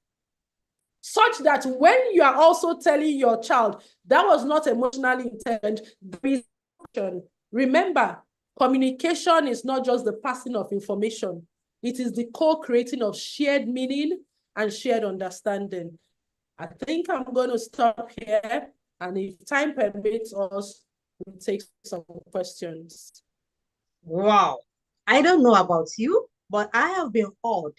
Such that when you are also telling your child that was not emotionally intelligent, remember, communication is not just the passing of information. It is the co-creating of shared meaning and shared understanding. I think I'm going to stop here, and if time permits us, we'll take some questions. Wow. I don't know about you, but I have been awed.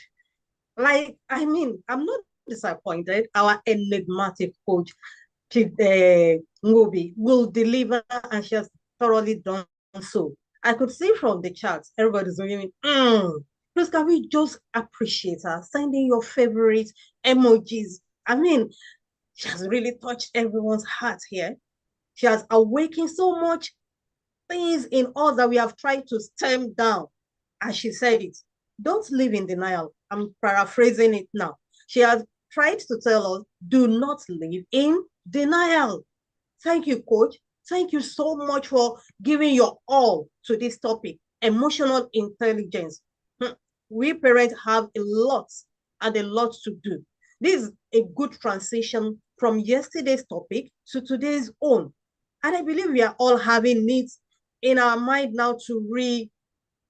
Like, I mean, I'm not disappointed. Our enigmatic coach, Ngobi, will deliver, and she has thoroughly done so. I could see from the charts, everybody's doing, Please, can we just appreciate her? Send in your favorite emojis. I mean, she has really touched everyone's heart here. She has awakened so much things in us that we have tried to stem down. As she said it, don't live in denial. I'm paraphrasing it now. She has tried to tell us, do not live in denial. Thank you, coach. Thank you so much for giving your all to this topic, emotional intelligence. We parents have a lot to do. This is a good transition from yesterday's topic to today's own. And I believe we are all having needs in our mind now to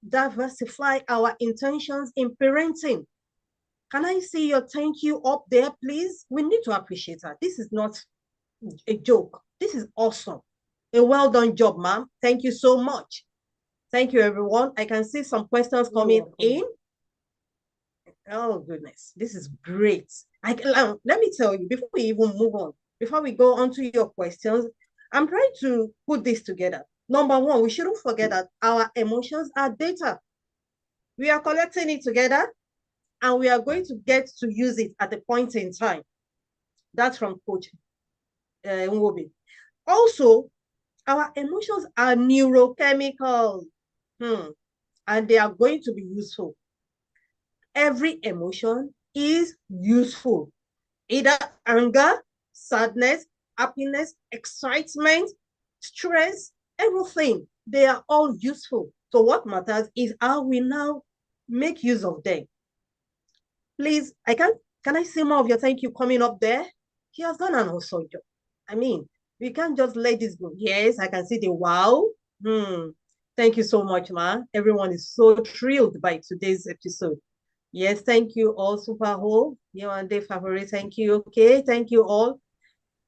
diversify our intentions in parenting. Can I see your thank you up there, please? We need to appreciate her. This is not a joke. This is awesome. A well done job, ma'am. Thank you so much. Thank you, everyone. I can see some questions coming in. Oh, goodness. This is great. Let me tell you, before we even move on, before we go on to your questions, I'm trying to put this together. Number one, we shouldn't forget that our emotions are data. We are collecting it together, and we are going to get to use it at a point in time. That's from Coach Nwobi. Also, our emotions are neurochemical, and they are going to be useful. Every emotion is useful. Either anger, sadness, happiness, excitement, stress, everything. They are all useful. So what matters is how we now make use of them. Please, can I see more of your thank you coming up there? He has done an awesome job. I mean, we can't just let this go. Yes, I can see the wow. Thank you so much, ma. Everyone is so thrilled by today's episode. Yes, thank you all, Super Whole. You and Dave Favorite, thank you. Okay, thank you all.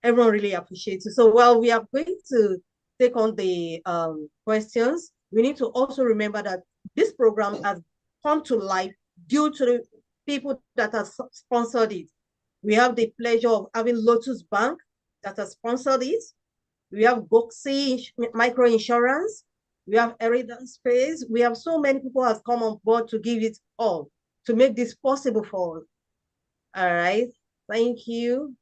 Everyone really appreciates it. So while we are going to take on the questions, we need to also remember that this program has come to life due to the people that have sponsored it. We have the pleasure of having Lotus Bank that has sponsored it. We have Goxi Micro Insurance. we have Erida Space. We have so many people who have come on board to give it all, to make this possible for us. All right. Thank you.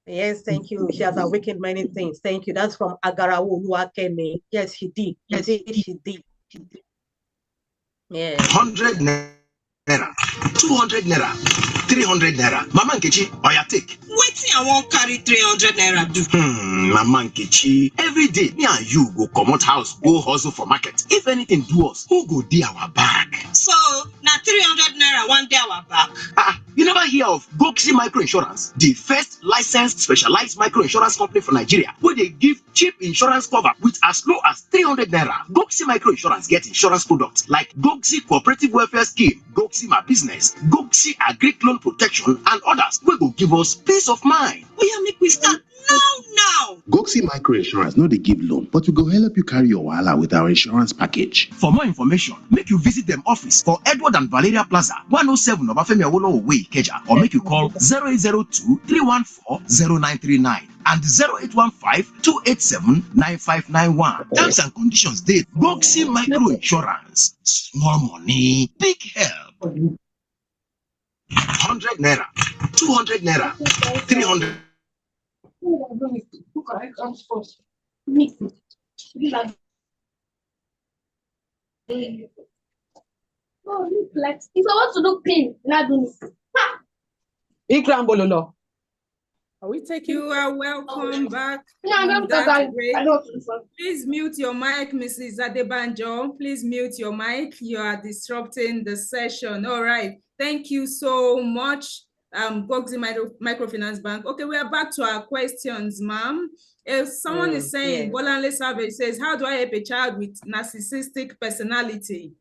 Yes, thank you. She has awakened many things. Thank you. That's from Agarawu Oluwakemi. Yes, she did. Yes, she did. Yeah. 100 naira, 200 naira, 300 naira. Mama Nkechi, oya take. Wetin I wan carry 300 naira do? Mama Nkechi, every day me and you go comot house go hustle for market. If anything do us, who go dey our back? So na 300 naira one day our back. You never hear of Goxi Microinsurance, the first licensed specialized microinsurance company for Nigeria, where they give cheap insurance cover with as low as 300 naira. Goxi Microinsurance get insurance products like Goxi Cooperative Welfare Scheme, Goxi My Business, Goxi Agri Loan Protection, and others wey go give us peace of mind. Oya, make we start now. Goxi Microinsurance no dey give loan, but we go help you carry your wahala with our insurance package. For more information, make you visit them office for Edward and Valeria Plaza, 107 Obafemi Awolowo Way, Ikeja, or make you call 0802 314 0939 and 0815 287 9591. Terms and conditions dey. Goxi Microinsurance. Small money, big help. 100 naira, 200 naira, 300. Oh, flex. If I want to look clean, not do it. Are we taking? You are welcome back. No, I don't That's I great. don't. Please mute your mic, Mrs. Adebanjo. Please mute your mic. You are disrupting the session. All right. Thank you so much, Goxi Microfinance Bank. Okay, we are back to our questions, ma'am. If someone is saying, Bolanle Savage says, how do I help a child with narcissistic personality?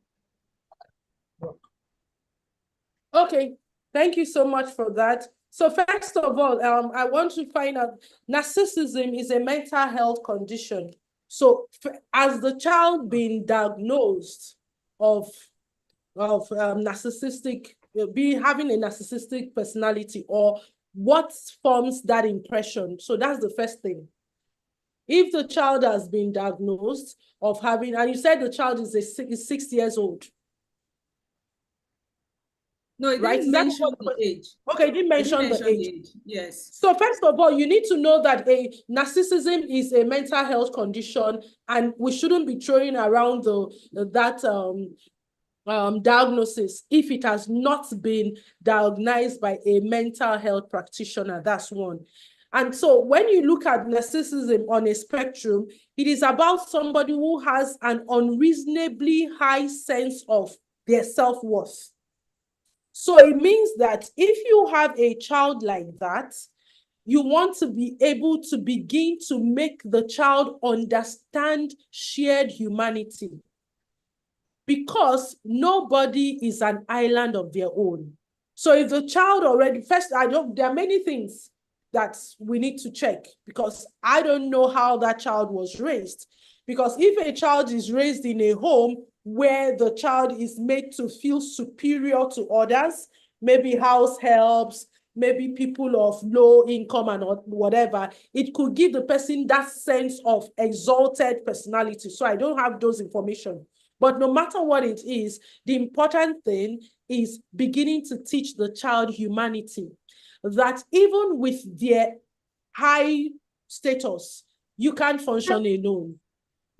Okay, thank you so much for that. So first of all, I want to find out, narcissism is a mental health condition. So as the child being diagnosed of narcissistic, having a narcissistic personality, or what forms that impression? So that's the first thing. If the child has been diagnosed of having, and you said the child is 6 years old. No, it didn't mention the age. Okay, it didn't mention the age. Yes. So first of all, you need to know that a narcissism is a mental health condition, and we shouldn't be throwing around that diagnosis if it has not been diagnosed by a mental health practitioner. That's one. And so when you look at narcissism on a spectrum, it is about somebody who has an unreasonably high sense of their self-worth. So it means that if you have a child like that, you want to be able to begin to make the child understand shared humanity, because nobody is an island of their own. So if the child already, first, there are many things that we need to check, because I don't know how that child was raised. Because if a child is raised in a home where the child is made to feel superior to others, maybe house helps, maybe people of low income and whatever, it could give the person that sense of exalted personality. So I don't have those information. But no matter what it is, the important thing is beginning to teach the child humanity, that even with their high status, you can't function alone.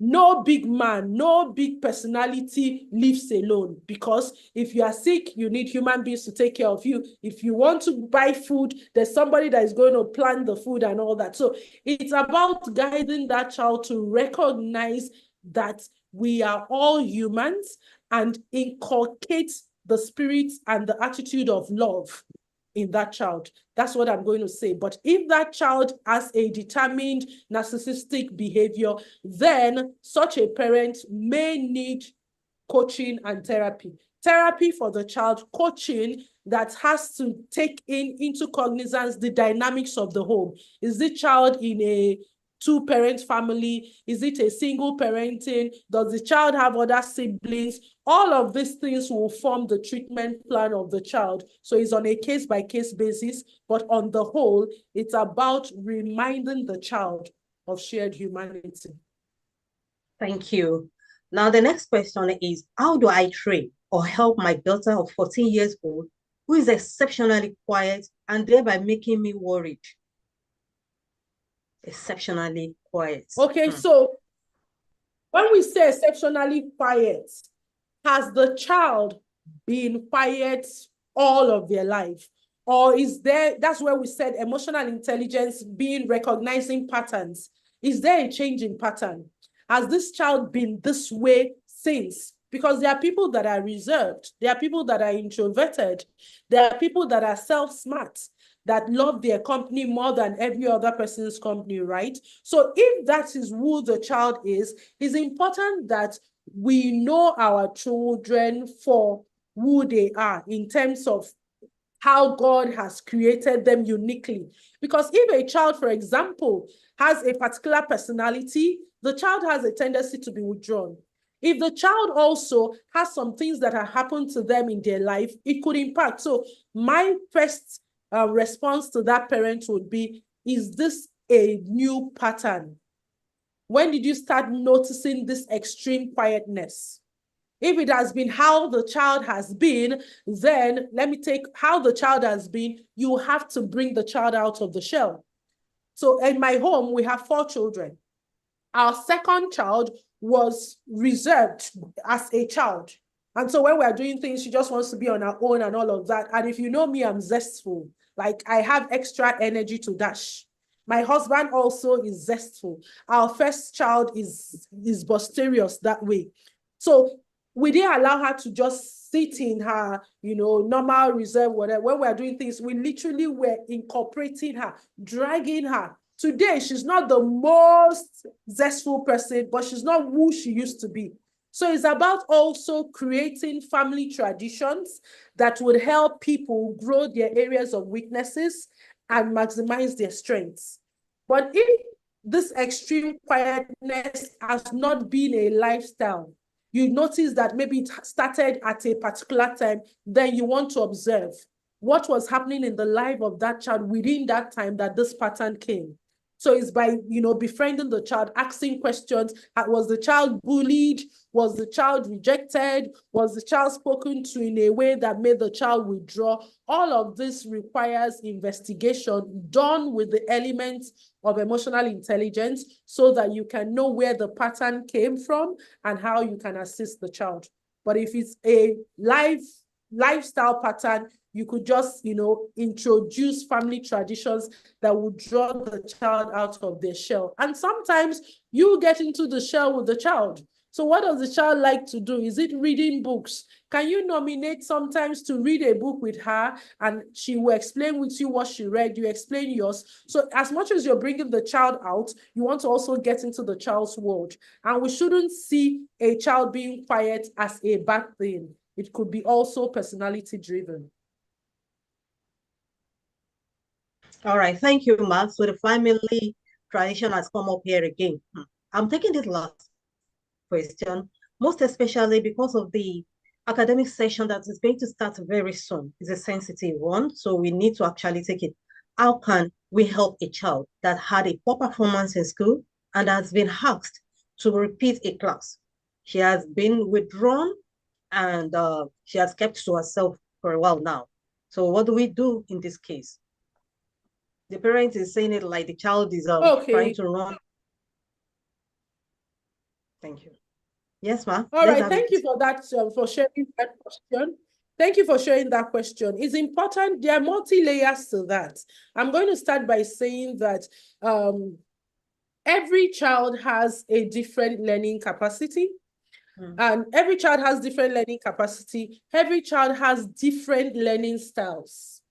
No big man, no big personality lives alone, because if you are sick, you need human beings to take care of you. If you want to buy food, there's somebody that is going to plant the food and all that. So it's about guiding that child to recognize that we are all humans and inculcate the spirit and the attitude of love in that child. That's what I'm going to say. But if that child has a determined narcissistic behavior, then such a parent may need coaching and therapy. Therapy for the child, coaching that has to take into cognizance the dynamics of the home. Is the child in a two-parent family? Is it a single parenting? Does the child have other siblings? All of these things will form the treatment plan of the child. So it's on a case-by-case basis, but on the whole, it's about reminding the child of shared humanity. Thank you. Now, the next question is, how do I train or help my daughter of 14 years old who is exceptionally quiet and thereby making me worried? Exceptionally quiet. Okay, so when we say exceptionally quiet, has the child been quiet all of their life? Or is there, that's where we said emotional intelligence being recognizing patterns. Is there a change in pattern? Has this child been this way since? Because there are people that are reserved, there are people that are introverted, there are people that are self-smart, that love their company more than every other person's company, right? So if that is who the child is, it's important that we know our children for who they are in terms of how God has created them uniquely. Because if a child, for example, has a particular personality, the child has a tendency to be withdrawn. If the child also has some things that have happened to them in their life, it could impact. So my first response to that parent would be, is this a new pattern? When did you start noticing this extreme quietness? If it has been how the child has been, then let me take how the child has been. You have to bring the child out of the shell. So in my home, we have 4 children. Our second child was reserved as a child. And so when we're doing things, she just wants to be on her own and all of that. And if you know me, I'm zestful. Like I have extra energy to dash. My husband also is zestful. Our first child is boisterous that way. So we didn't allow her to just sit in her, normal reserve, whatever. When we're doing things, we literally were incorporating her, dragging her. Today, she's not the most zestful person, but she's not who she used to be. So it's about also creating family traditions that would help people grow their areas of weaknesses and maximize their strengths. But if this extreme quietness has not been a lifestyle, you notice that maybe it started at a particular time, then you want to observe what was happening in the life of that child within that time that this pattern came. So it's by, befriending the child, asking questions. Was the child bullied? Was the child rejected? Was the child spoken to in a way that made the child withdraw? All of this requires investigation done with the elements of emotional intelligence so that you can know where the pattern came from and how you can assist the child. But if it's a lifestyle pattern, you could just, introduce family traditions that would draw the child out of their shell. And sometimes you get into the shell with the child. So what does the child like to do? Is it reading books? Can you nominate sometimes to read a book with her and she will explain with you what she read, you explain yours. So as much as you're bringing the child out, you want to also get into the child's world. And we shouldn't see a child being quiet as a bad thing. It could be also personality driven. All right, thank you, Mark. So the family tradition has come up here again. I'm taking this last question, most especially because of the academic session that is going to start very soon. It's a sensitive one, so we need to actually take it. How can we help a child that had a poor performance in school and has been asked to repeat a class? She has been withdrawn and she has kept to herself for a while now. So what do we do in this case? The parent is saying it like the child is trying to run. Thank you. Yes, ma'am. All right. Thank you for that, for sharing that question. Thank you for sharing that question. It's important. There are multi-layers to that. I'm going to start by saying that every child has a different learning capacity. And every child has different learning capacity. Every child has different learning styles.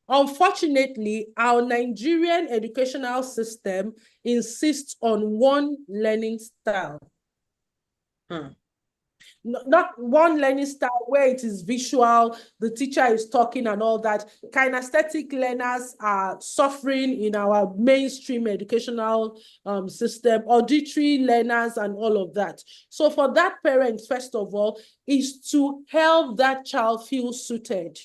Unfortunately, our Nigerian educational system insists on one learning style. Not one learning style where it is visual, the teacher is talking and all that. Kinesthetic learners are suffering in our mainstream educational system, auditory learners and all of that. So for that parent, first of all, is to help that child feel suited.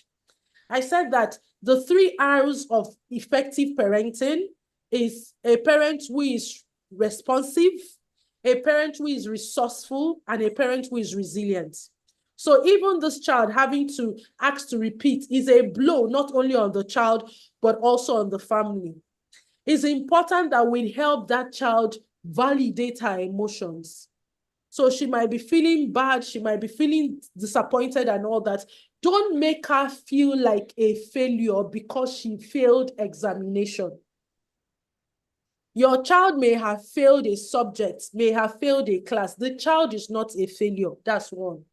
I said that the 3 R's of effective parenting is a parent who is responsive, a parent who is resourceful, and a parent who is resilient. So even this child having to ask to repeat is a blow not only on the child, but also on the family. It's important that we help that child validate her emotions. So she might be feeling bad, she might be feeling disappointed and all that. Don't make her feel like a failure because she failed examination. Your child may have failed a subject, may have failed a class. The child is not a failure. That's one.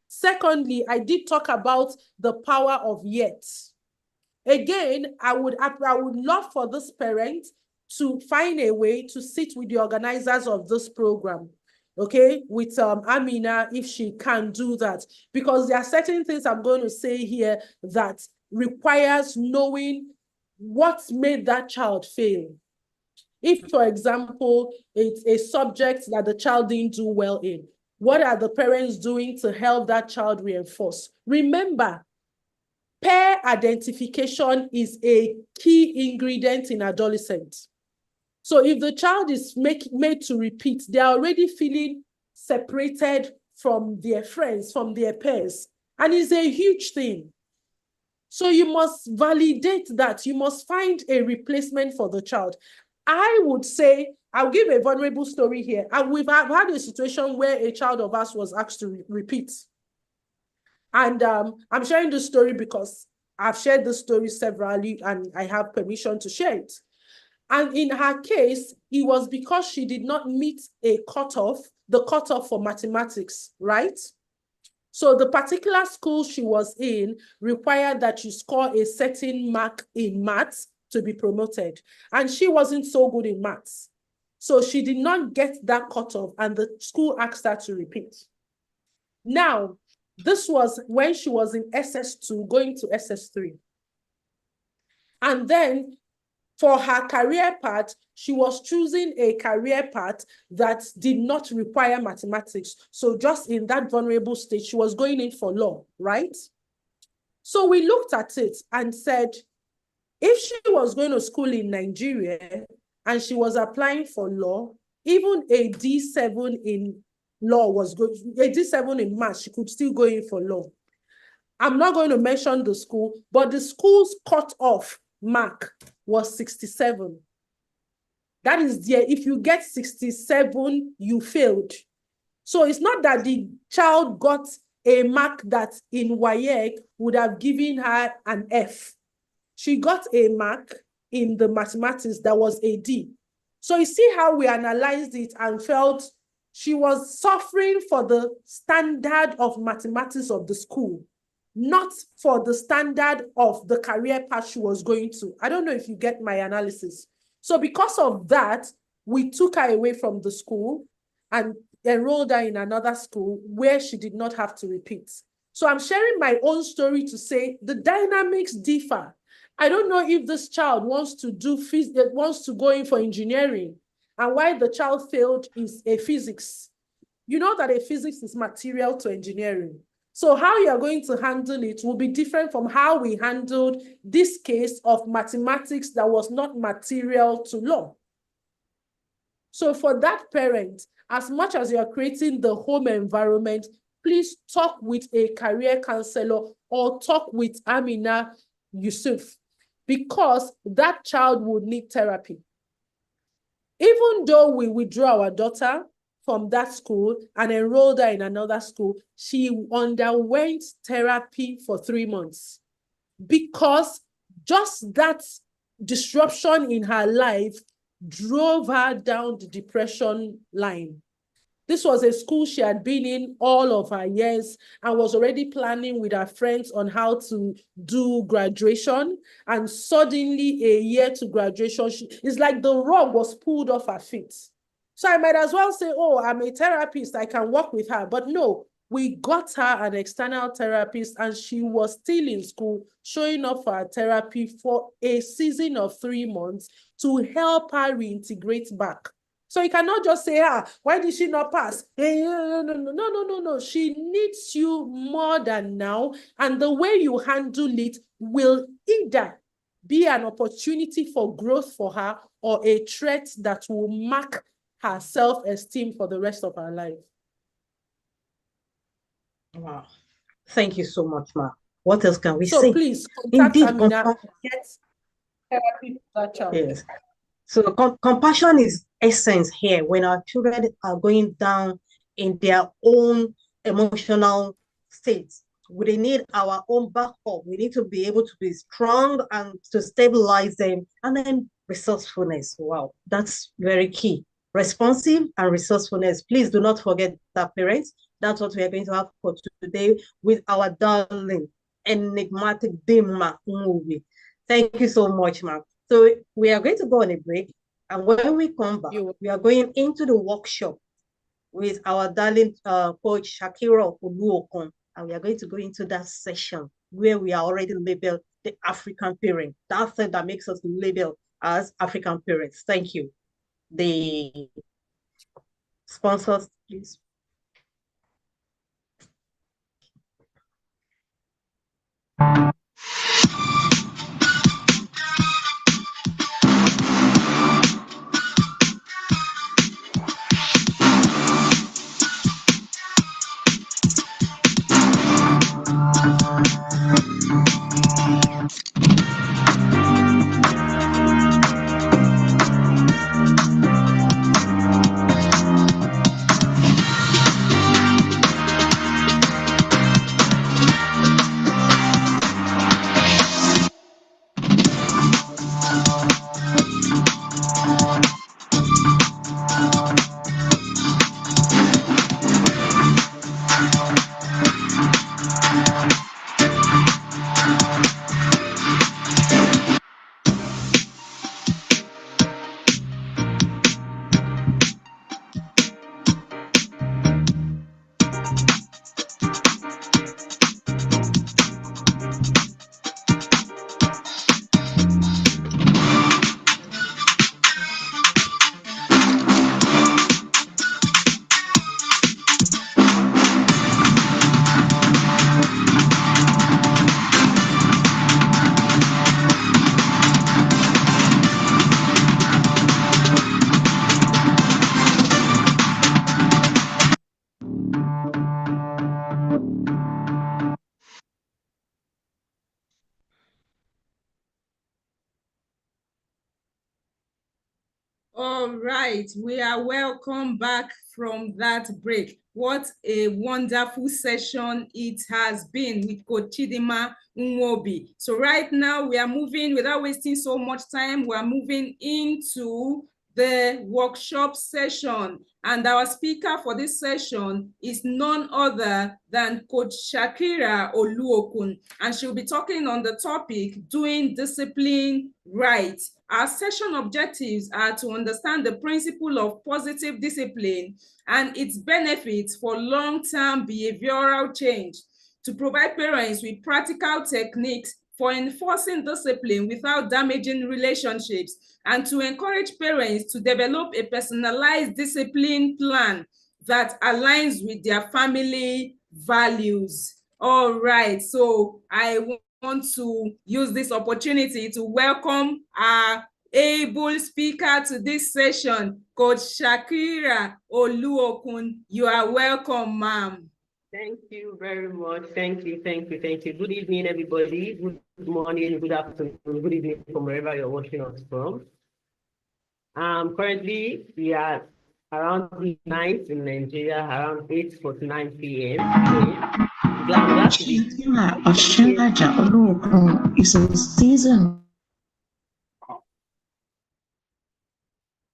Secondly, I did talk about the power of yet. Again, I would love for this parent to find a way to sit with the organizers of this program, okay, with Amina, if she can do that, because there are certain things I'm going to say here that requires knowing what made that child fail. If, for example, it's a subject that the child didn't do well in, what are the parents doing to help that child reinforce? Remember, peer identification is a key ingredient in adolescence. So if the child is made to repeat, they're already feeling separated from their friends, from their peers, and it's a huge thing. So you must validate that. You must find a replacement for the child. I would say, I'll give a vulnerable story here. And I've had a situation where a child of ours was asked to repeat. And I'm sharing this story because I've shared this story severally and I have permission to share it. And in her case, it was because she did not meet a cutoff, the cutoff for mathematics, right? So the particular school she was in required that you score a certain mark in maths to be promoted. And she wasn't so good in maths. So she did not get that cutoff and the school asked her to repeat. Now, this was when she was in SS2 going to SS3. And then for her career path, she was choosing a career path that did not require mathematics. So just in that vulnerable state, she was going in for law, right? So we looked at it and said, if she was going to school in Nigeria and she was applying for law, even a D7 in law was good, a D7 in math, she could still go in for law. I'm not going to mention the school, but the school's cutoff mark was 67. That is there. If you get 67, you failed. So it's not that the child got a mark that in WAEC would have given her an F. She got a mark in the mathematics that was a D. So you see how we analyzed it and felt she was suffering for the standard of mathematics of the school, not for the standard of the career path she was going to. I don't know if you get my analysis. So because of that, we took her away from the school and enrolled her in another school where she did not have to repeat. So I'm sharing my own story to say the dynamics differ. I don't know if this child wants to go in for engineering, and why the child failed is a physics. You know that a physics is material to engineering. So how you are going to handle it will be different from how we handled this case of mathematics that was not material to law. So for that parent, as much as you're creating the home environment, please talk with a career counselor or talk with Amina Yusuf, because that child would need therapy. Even though we withdrew our daughter from that school and enrolled her in another school, she underwent therapy for 3 months because just that disruption in her life drove her down the depression line. This was a school she had been in all of her years and was already planning with her friends on how to do graduation. And suddenly, a year to graduation, it's like the rug was pulled off her feet. So I might as well say, oh, I'm a therapist, I can work with her. But no, we got her an external therapist and she was still in school, showing up for her therapy for a season of 3 months to help her reintegrate back. So you cannot just say, why did she not pass? No. She needs you more than now. And the way you handle it will either be an opportunity for growth for her or a threat that will mark her self-esteem for the rest of her life. Wow. Thank you so much, Ma. What else can we So say? please contact Indeed, Amina and get therapy for that child. yes. So compassion is essence here when our children are going down in their own emotional states. We need our own backup. We need to be able to be strong and to stabilize them. And then resourcefulness. Wow, that's very key. Responsive and resourcefulness. Please do not forget that, parents. That's what we are going to have for today with our darling enigmatic Dimma movie. Thank you so much, ma'am. So we are going to go on a break. And when we come back, we are going into the workshop with our darling coach Shakira Oluokun. And we are going to go into that session where we are already labeled the African parent. That's thing that makes us labeled as African parents. Thank you. The sponsors, please. All right, we are welcome back from that break. What a wonderful session it has been with Coach Chidinma Nwobi. So right now we are moving, without wasting so much time, we are moving into the workshop session. And our speaker for this session is none other than Coach Shakira Oluokun. And she'll be talking on the topic, doing discipline right. Our session objectives are to understand the principle of positive discipline and its benefits for long-term behavioral change, to provide parents with practical techniques for enforcing discipline without damaging relationships, and to encourage parents to develop a personalized discipline plan that aligns with their family values. All right, so I want to use this opportunity to welcome our able speaker to this session, Coach Shakira Oluokun. You are welcome, ma'am. Thank you very much. Thank you. Good evening, everybody. Good morning, good afternoon, good evening from wherever you're watching us from. Currently, we are around midnight in Nigeria, around 8:49 p.m. Shakira Oluokun is a seasoned.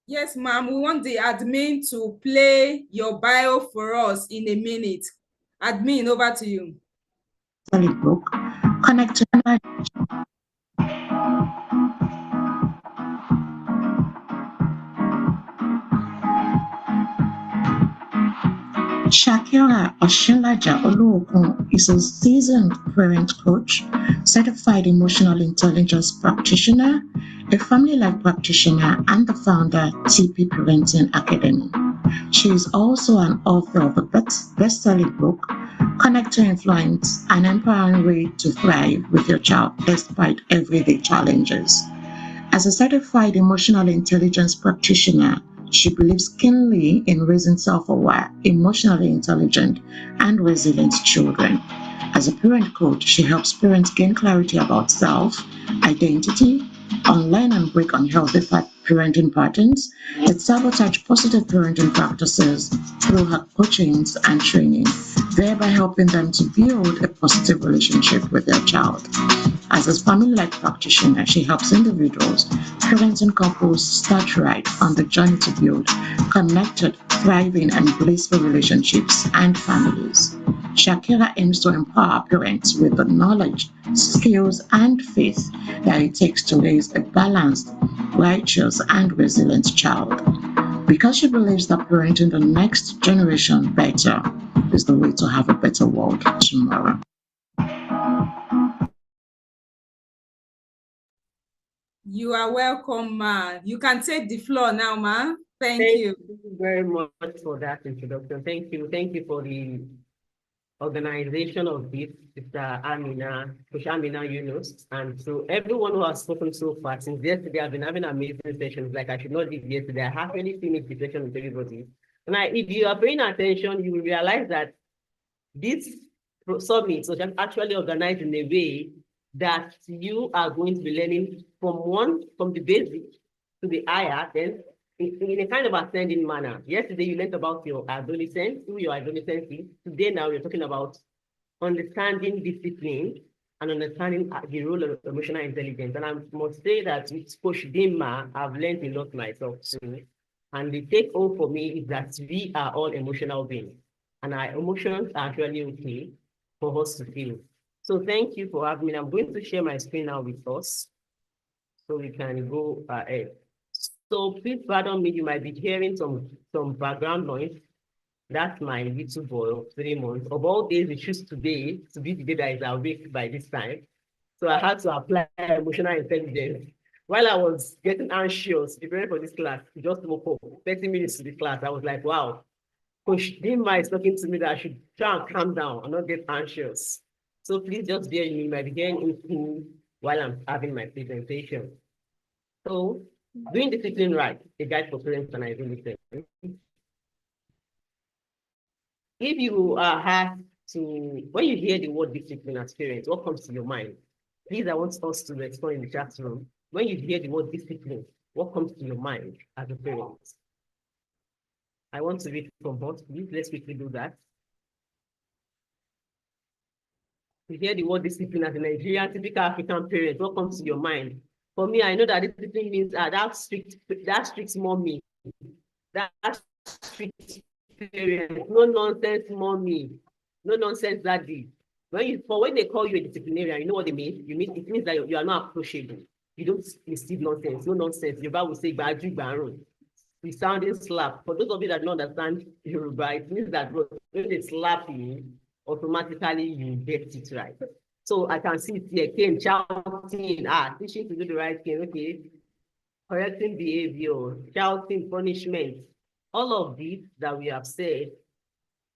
Yes, ma'am. We want the admin to play your bio for us in a minute. Admin, over to you. Book, connect to Shakira Oluokun is a seasoned parent coach, certified emotional intelligence practitioner, a family life practitioner, and the founder TP Parenting Academy. She is also an author of a best-selling book, Connect to Influence, an empowering way to thrive with your child despite everyday challenges. As a certified emotional intelligence practitioner, She believes keenly in raising self-aware, emotionally intelligent, and resilient children. As a parent coach, she helps parents gain clarity about self, identity, unlearn and break unhealthy parenting patterns that sabotage positive parenting practices through her coachings and training, thereby helping them to build a positive relationship with their child. As a family-led practitioner, she helps individuals, parents, and couples start right on the journey to build connected, thriving, and blissful relationships and families. Shakira aims to empower parents with the knowledge, skills, and faith that it takes to raise a balanced, righteous, and resilient child. Because she believes that parenting the next generation better is the way to have a better world tomorrow. You are welcome, ma. You can take the floor now, ma. Thank you. Thank you very much for that introduction. Thank you. Thank you for the organization of this, Mr. Amina, Coach Amina Yunus, and so everyone who has spoken so far. Since yesterday, I've been having amazing sessions. Like I should not leave yesterday. I have really finished the session with everybody. And if you are paying attention, you will realize that this summit was actually organized in a way that you are going to be learning from the basic to the higher, then in a kind of ascending manner. Yesterday, you learned about your adolescence, who your adolescence is. Today, now we're talking about understanding discipline and understanding the role of emotional intelligence. And I must say that with Coach Dimma, I've learned a lot myself too. And the take home for me is that we are all emotional beings. And our emotions are actually okay for us to feel. So thank you for having me. I'm going to share my screen now with us so we can go ahead. So please pardon me, you might be hearing some background noise. That's my little boy of 3 months. Of all days, we choose today to be the day that is awake by this time. So I had to apply emotional intelligence. While I was getting anxious, preparing for this class, we just woke up 30 minutes to the class. I was like, wow, Coach Dimma is talking to me that I should try and calm down and not get anxious. So please just bear with me. You might be hearing in while I'm having my presentation. So, doing discipline right, a guide for parents and adolescents. If you have to, when you hear the word discipline as parents, what comes to your mind? Please, I want us to respond in the chat room. When you hear the word discipline, what comes to your mind as a parent? I want to read from both. Please, let's quickly do that. You hear the word discipline as a Nigerian, typical African parent, what comes to your mind? For me, I know that discipline means that strict mommy, that strict parent, no nonsense mommy, no nonsense daddy. When they call you a disciplinarian, you know what they mean? It means that you are not approachable. You don't receive nonsense, no nonsense. Yoruba will say "Baju Baron." The sounding slap. For those of you that don't understand Yoruba, it means that when they slap you, automatically you get it right. So I can see it here, Ken shouting, teaching to do the right thing, okay. Correcting behavior, shouting, punishment. All of these that we have said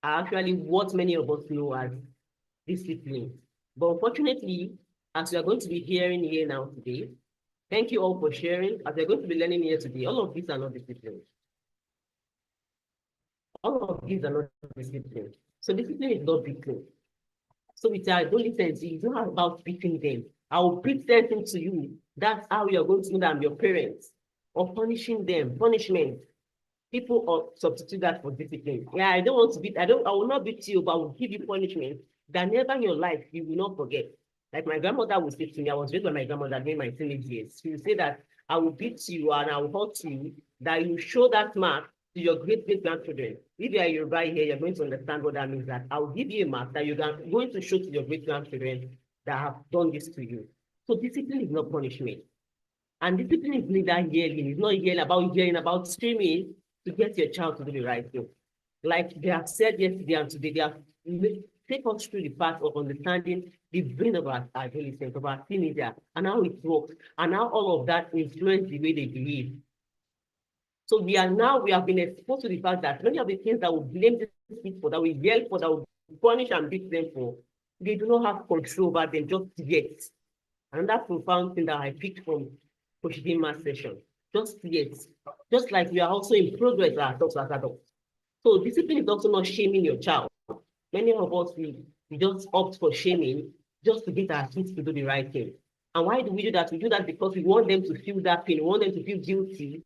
are actually what many of us know as discipline. But unfortunately, as we are going to be hearing here now today, thank you all for sharing. As we're going to be learning here today, all of these are not discipline. All of these are not discipline. So discipline is not beating. So with our adolescents, it's not about beating them. I will beat something to you. That's how you are going to know that I'm your parents. Or punishing them, punishment. People substitute that for discipline. Yeah, I don't want to beat, I will not beat you, but I will give you punishment that never in your life you will not forget. Like my grandmother would say to me, I was raised by my grandmother during my teenage years. She would say that I will beat you and I will hurt you, that you show that mark to your great-great-grandchildren. If you are Yoruba here, you're going to understand what that means, that I will give you a mark that you're going to show to your great-grandchildren that have done this to you. So discipline is not punishment. And discipline is neither yelling. It's not yelling about screaming to get your child to do the right thing. Like they have said yesterday and today, they have take us through the path of understanding the brain of our adolescent, of our teenager, and how it works, and how all of that influence the way they behave. So we have been exposed to the fact that many of the things that we blame these kids for, that we yell for, that we punish and beat them for, they do not have control over them just yet. And that's profound thing that I picked from Coach Dimma's session. just yet. Just like we are also in progress ourselves as adults. So discipline is also not shaming your child. Many of us, we just opt for shaming just to get our kids to do the right thing. And why do we do that? We do that because we want them to feel that pain. We want them to feel guilty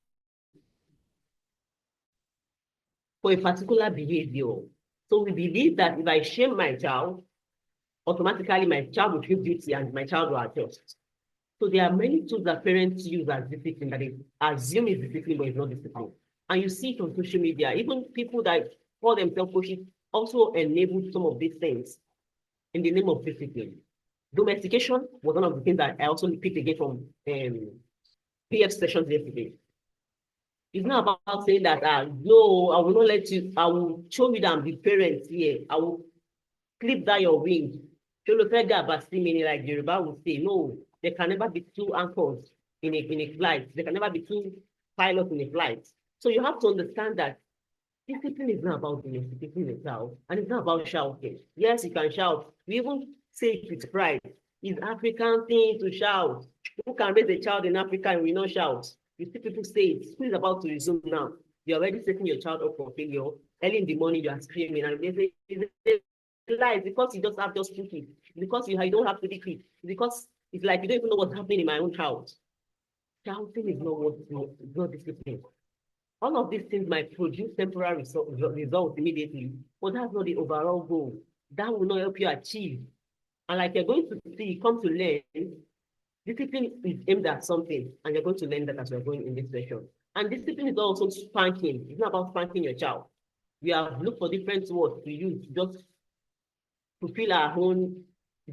for a particular behavior. So we believe that if I shame my child, automatically my child will feel guilty and my child will adjust. So there are many tools that parents use as discipline that they assume is discipline, but it's not discipline. And you see it on social media, even people that call themselves coaches also enable some of these things in the name of discipline. Domestication was one of the things that I also picked again from PF sessions yesterday. It's not about saying that, no, I will not let you, I will show you that I'm the parent here. I will clip down your wing. Meaning like Yoruba would say, no, there can never be two anchors in a flight. There can never be two pilots in a flight. So you have to understand that discipline is not about domesticating the child, and it's not about shouting. Yes, you can shout. We even say it with pride. It's African thing to shout. Who can raise a child in Africa and we not shout? You see people say it. School is about to resume now. You're already setting your child up for failure. Early in the morning, you are screaming, and they say, it's lies because you just have just 2 kids. Because you don't have 3 kids. Because it's like you don't even know what's happening in my own house. Shouting is not discipline. All of these things might produce temporary results immediately, but that's not the overall goal. That will not help you achieve. And like you're going to see, come to learn, discipline is aimed at something, and you're going to learn that as we're going in this session. And discipline is also spanking. It's not about spanking your child. We have looked for different words to use just to fulfill our own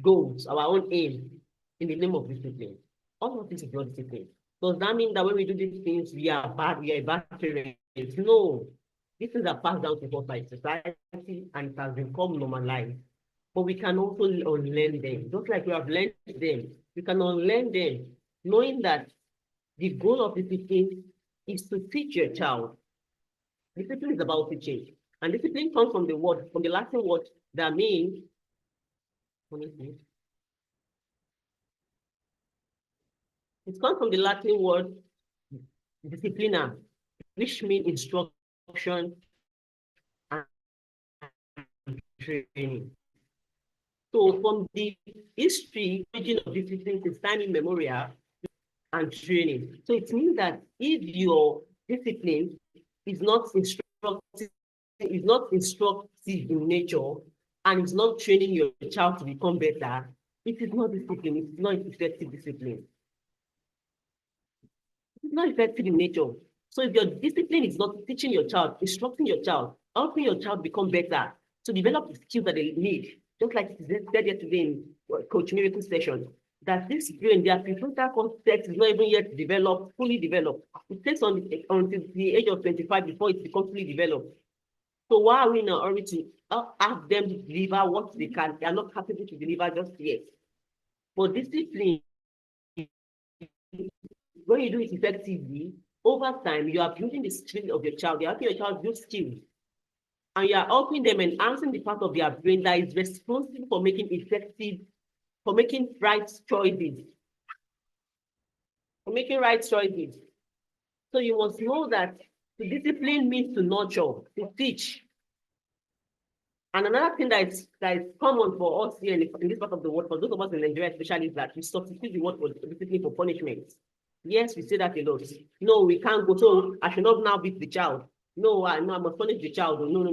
goals, our own aim in the name of discipline. All of this is not discipline. Does that mean that when we do these things, we are bad parents? No. These things are passed down to us by society and it has become normalized. But we can also unlearn them. Just like we have learned them, we can unlearn them, knowing that the goal of discipline is to teach your child. Discipline is about teaching. And discipline comes from the Latin word that means, it comes from the Latin word disciplina, which means instruction and training. So from the history, origin of discipline is time immemorial and training. So it means that if your discipline is not instructive in nature and is not training your child to become better, it is not discipline, it's not effective discipline. It's not effective in nature. So if your discipline is not teaching your child, instructing your child, helping your child become better, to develop the skills that they need, just like it said yesterday in Coach Miracle session, that this brain, their prefrontal cortex is not even yet developed, fully developed. It takes until the age of 25 before it becomes fully developed. So why are we in a hurry to ask them to deliver what they can? They are not capable to deliver just yet. But discipline, when you do it effectively, over time, you are building the skill of your child. You're helping your child build skills. And you are helping them enhancing the part of their brain that is responsible for making right choices. So you must know that the discipline means to nurture, to teach. And another thing that is common for us here in this part of the world, for those of us in Nigeria especially, is that we substitute the word for discipline for punishment. Yes, we say that a lot. No, we can't go, so I should not now beat the child. No, I must punish the child. No.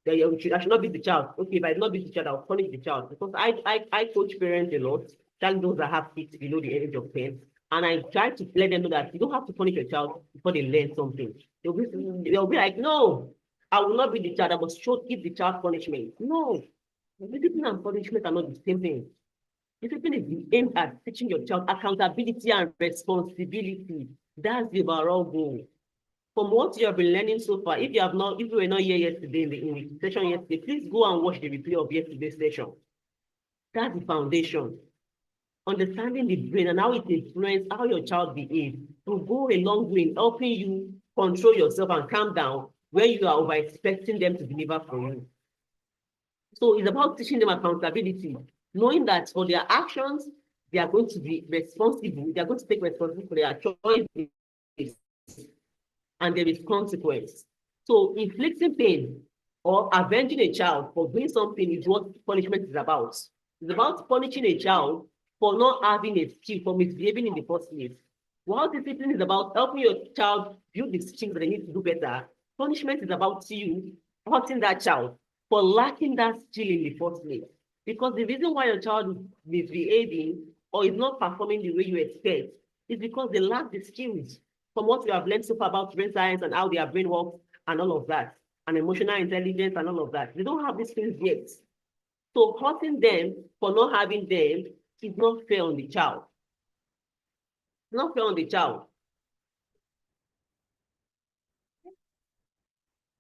I should not beat the child. Okay, if I not beat the child, I'll punish the child. Because I coach parents a lot, especially those that have kids below the age of 10. And I try to let them know that you don't have to punish your child before they learn something. They'll be like, no, I will not beat the child. I must give the child punishment. No, discipline and punishment are not the same thing. Discipline is aimed at teaching your child accountability and responsibility. That's the overall goal. From what you have been learning so far, if you were not here yesterday in the session yesterday, please go and watch the replay of yesterday's session. That's the foundation. Understanding the brain and how it influences how your child behaves will go a long way in helping you control yourself and calm down when you are over expecting them to deliver for you. So it's about teaching them accountability, knowing that for their actions, they are going to be responsible. They are going to take responsibility for their choices. and there is consequence. So inflicting pain or avenging a child for doing something is what punishment is about. It's about punishing a child for not having a skill, for misbehaving in the first place. While discipline is about helping your child build the skills that they need to do better, punishment is about you hurting that child for lacking that skill in the first place. Because the reason why your child is misbehaving or is not performing the way you expect is because they lack the skills from what we have learned so far about brain science and how their brain works and all of that, and emotional intelligence and all of that. They don't have these things yet. So hurting them for not having them is not fair on the child. It's not fair on the child.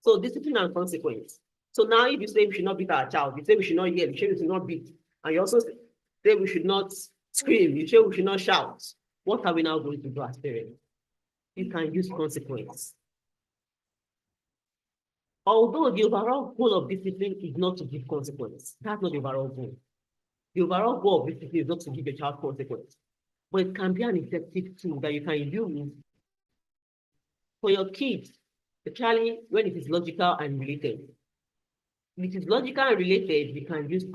So discipline and consequence. So now if you say we should not beat our child, you say we should not yell, you say we should not beat, and you also say we should not scream, you say we should not shout, what are we now going to do as parents? You can use consequence. Although the overall goal of discipline is not to give consequence, that's not the overall goal. The overall goal of discipline is not to give a child consequence, but it can be an effective tool that you can use for your kids, especially when it is logical and related. If it is logical and related, you can use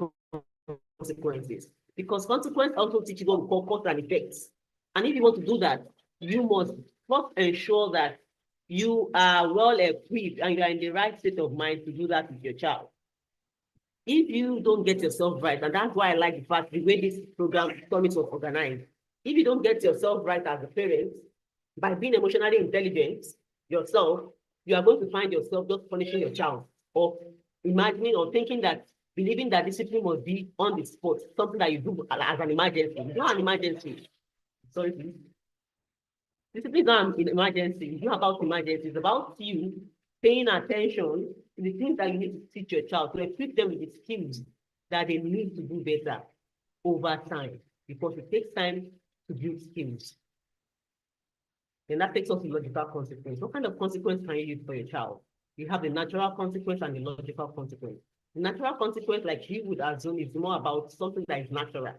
consequences, because consequence also teaches what we call cause and effects. And if you want to do that, you must first ensure that you are well equipped and you are in the right state of mind to do that with your child. If you don't get yourself right, and that's why I like the fact the way this program summit was organized, if you don't get yourself right as a parent, by being emotionally intelligent yourself, you are going to find yourself just punishing your child, or imagining or thinking that, believing that discipline must be on the spot, something that you do as an emergency. It's not an emergency. Sorry, please. Discipline is not an emergency. It's not about emergency. It's about you paying attention to the things that you need to teach your child, to equip them with the skills that they need to do better over time, because it takes time to build skills. And that takes us to logical consequence. What kind of consequence can you use for your child? You have the natural consequence and the logical consequence. The natural consequence, like you would assume, is more about something that is natural.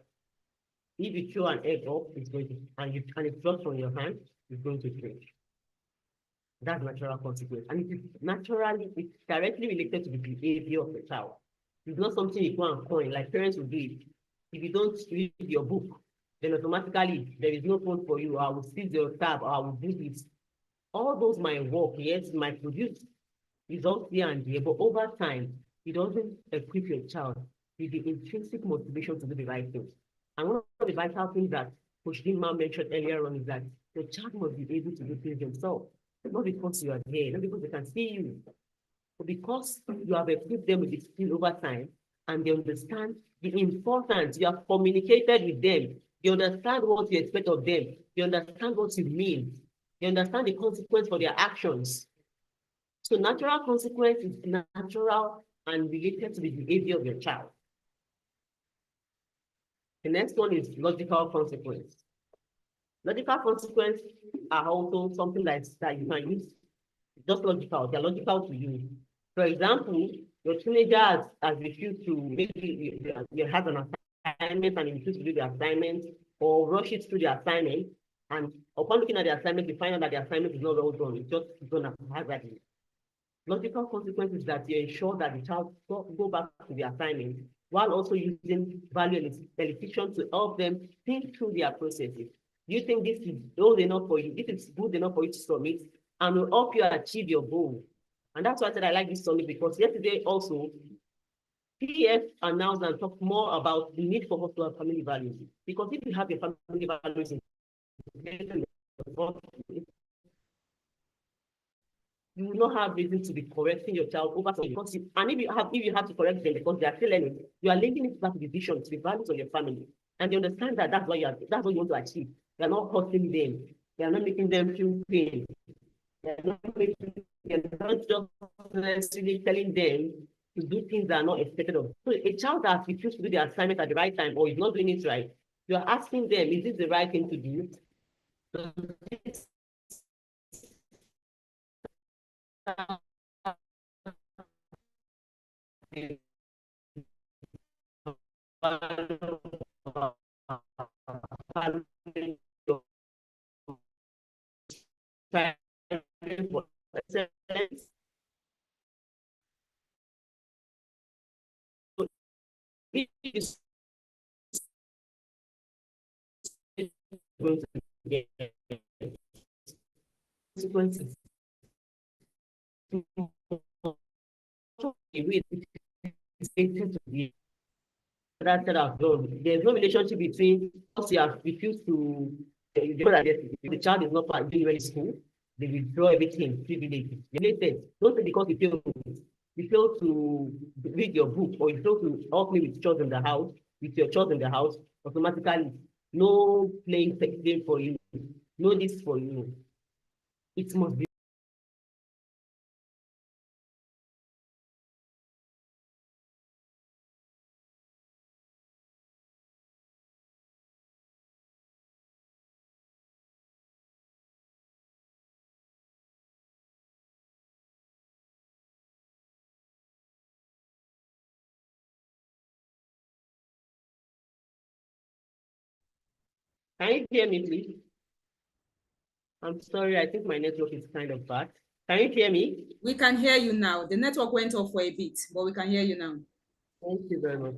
If you throw an egg up, it's going to, and it drops from your hand, it's going to break. That's natural consequence. And it is naturally, it's directly related to the behavior of the child. It's not something you go and coin, like parents will do it. If you don't read your book, then automatically there is no phone for you. I will seize your tab, or I will do this. All those might work, yes, might produce results here and there, but over time, it doesn't equip your child with the intrinsic motivation to do the right thing. And one of the vital things that Coach Dinma mentioned earlier on is that the child must be able to do things themselves, not because you are there, not because they can see you, but because you have equipped them with the skill over time, and they understand the importance. You have communicated with them. They understand what you expect of them. They understand what you mean. They understand the consequence for their actions. So natural consequence is natural and related to the behavior of your child. The next one is logical consequence. Logical consequences are also something that you can use. Just logical, they're logical to you. For example, your teenager has refused to, maybe you have an assignment and you refuse to do the assignment, or rush it through the assignment, and upon looking at the assignment, you find out that the assignment is not well done. It's just gonna have that. Logical consequence is that you ensure that the child go back to the assignment, while also using value elicitation to help them think through their processes. Do you think this is old enough for you? This is good enough for you to submit, and will help you achieve your goal? And that's why I said I like this summit, because yesterday also, PF announced and talked more about the need for us to have family values. Because if you have your family values you will not have reason to be correcting your child over something. And if you have to correct them because they are still learning, you are linking it back to the vision, to the values of your family. And they understand that that's what you want to achieve. You are not hurting them. You are not making them feel pain. You are not just necessarily telling them to do things that are not expected of. So a child that refused to do the assignment at the right time, or is not doing it right, you are asking them, is this the right thing to do? going to get consequences. That as well. There's no relationship between us you have refused to the child is not doing well in school, they withdraw everything, privileges. Related. Don't say because you fail to read your book or you fail to help me with chores in the house, with your chores in the house, automatically no playing sex game for you, no this for you. It must be. Can you hear me, please? I'm sorry, I think my network is kind of bad. Can you hear me? We can hear you now. The network went off for a bit, but we can hear you now. Thank you very much.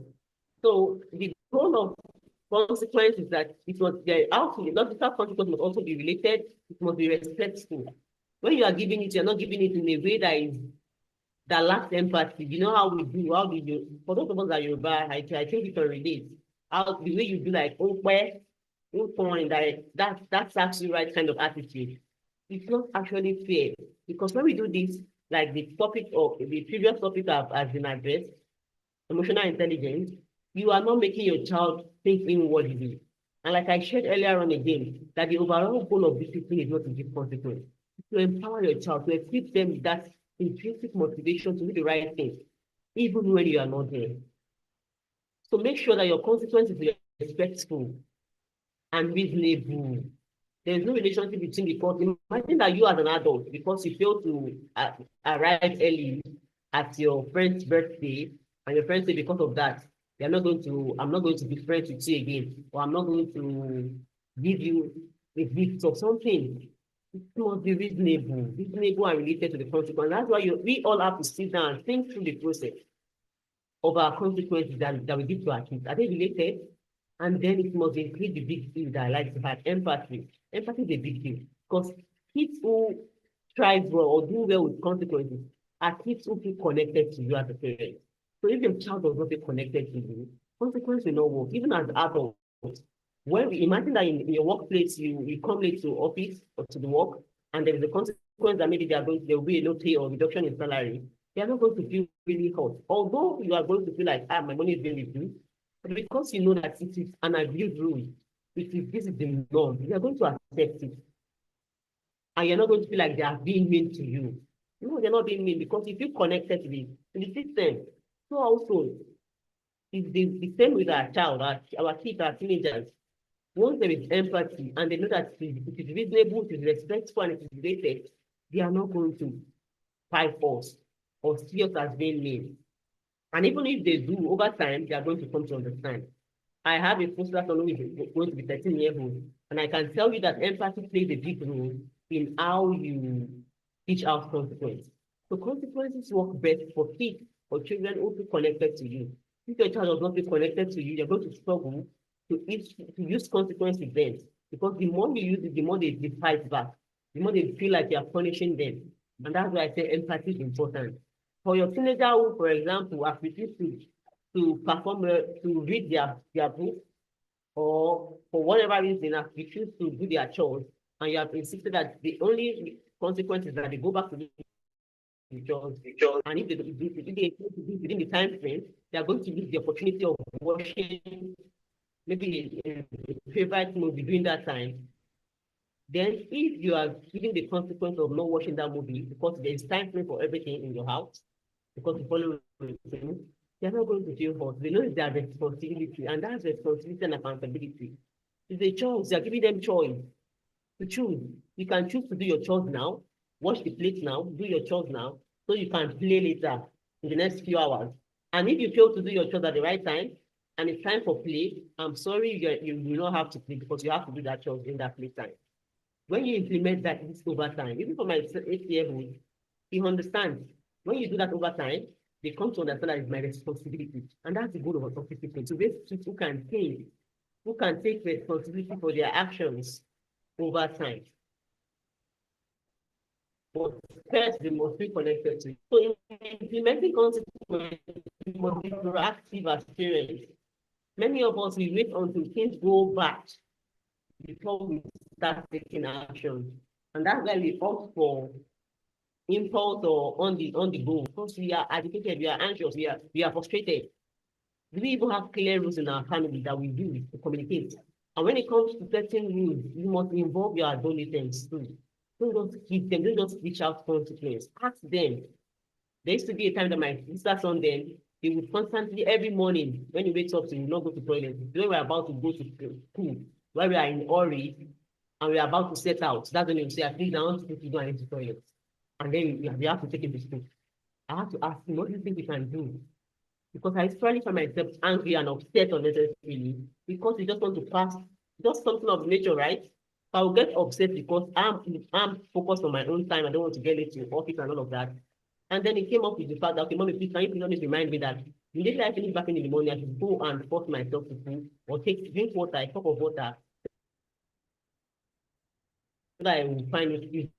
So the goal of consequence is that it must be the logical consequence must also be related, it must be respectful. When you are giving it, you're not giving it in a way that lacks empathy. You know how we do, how we do. For those of us that Yoruba, I think you can relate. How the way you do like that's actually right kind of attitude. It's not actually fair because when we do this, like the topic of the previous topic has been addressed, emotional intelligence, you are not making your child think inwardly. And like I shared earlier on again, that the overall goal of discipline is not to give consequence, to empower your child, to equip them with that intrinsic motivation to do the right thing, even when you are not there. So make sure that your consequence is respectful and reasonable. There is no relationship between the court. Imagine that you as an adult, because you failed to arrive early at your friend's birthday, and your friends say because of that, I'm not going to be friends with you again, or I'm not going to give you a gift or something. It must be reasonable and related to the consequence. That's why we all have to sit down and think through the process of our consequences that we give to our kids. Are they related? And then it must include the big deal that I like to have, empathy. Empathy is a big deal because kids who thrive well or do well with consequences are kids who feel connected to you as a parent. So if your child does not feel connected to you, consequence will not work. Even as adults, when we imagine that in your workplace, you come late to office or to the work, and there is a consequence that maybe there will be a low pay or reduction in salary, they are not going to feel really hurt. Although you are going to feel like, my money is being reduced, but because you know that it is an abused rule, this is the norm, you are going to accept it. And you're not going to feel like they are being mean to you. No, they're not being mean because you feel connected to the system. So also, it's the same with our child, our kids, our teenagers. Once there is empathy and they know that it is reasonable, it is respectful, and it is related, they are not going to fight us or see us as being mean. And even if they do, over time, they are going to come to understand. I have a foster son who is going to be 13 years old, and I can tell you that empathy plays a big role in how you teach out consequences. So consequences work best for kids or children who feel connected to you. If your child does not feel connected to you, you're going to struggle to use consequence with them. Because the more you use it, the more they fight back, the more they feel like you're punishing them. And that's why I say empathy is important. For your teenager who, for example, have refused to perform, to read their book, or for whatever reason have refused to do their chores, and you have insisted that the only consequence is that they go back to the chores, and if they do within the time frame, they are going to lose the opportunity of watching maybe a favorite movie during that time. Then if you are giving the consequence of not watching that movie because there is time frame for everything in your house, because you follow things, they are not going to feel hurt. They know it's their responsibility, and that's responsibility and accountability. It's a choice. You are giving them choice to choose. You can choose to do your chores now, wash the plates now, do your chores now, so you can play later in the next few hours. And if you fail to do your chores at the right time, and it's time for play, I'm sorry, you will not have to play because you have to do that chores in that play time. When you implement that over time, even for my 8-year-old, he understands. When you do that over time, they come to understand that it's my responsibility. And that's the goal of a discipline, to raise kids who can think, who can take responsibility for their actions over time. But first, they must be connected to it. So in implementing consequences, we must be proactive as parents. Many of us, we wait until things go bad before we start taking action. And that's why we opt for impulse or on the go. Because we are agitated, we are anxious, we are frustrated. Do we even have clear rules in our family that we use to communicate? And when it comes to setting rules, you must involve your adolescents too. Don't just keep them, don't just reach out consequence. Ask them. There used to be a time that my sister's son then, they would constantly, every morning, when he wakes up, he will not go to toilet. When we're about to go to school, while we are in hurry, and we're about to set out, that's when he will say, please, I want to go and to the toilet. And then we have to take him to school. I have to ask him, what do you think we can do? Because I usually find myself angry and upset unnecessarily because we just want to pass, just something of nature, right? I will get upset because I'm focused on my own time. I don't want to get late to office and all of that. And then it came up with the fact that, okay, mommy, please, can you please remind me that immediately I finish back in the morning, I should go and force myself to food or drink water, a cup of water, so that I will find it easy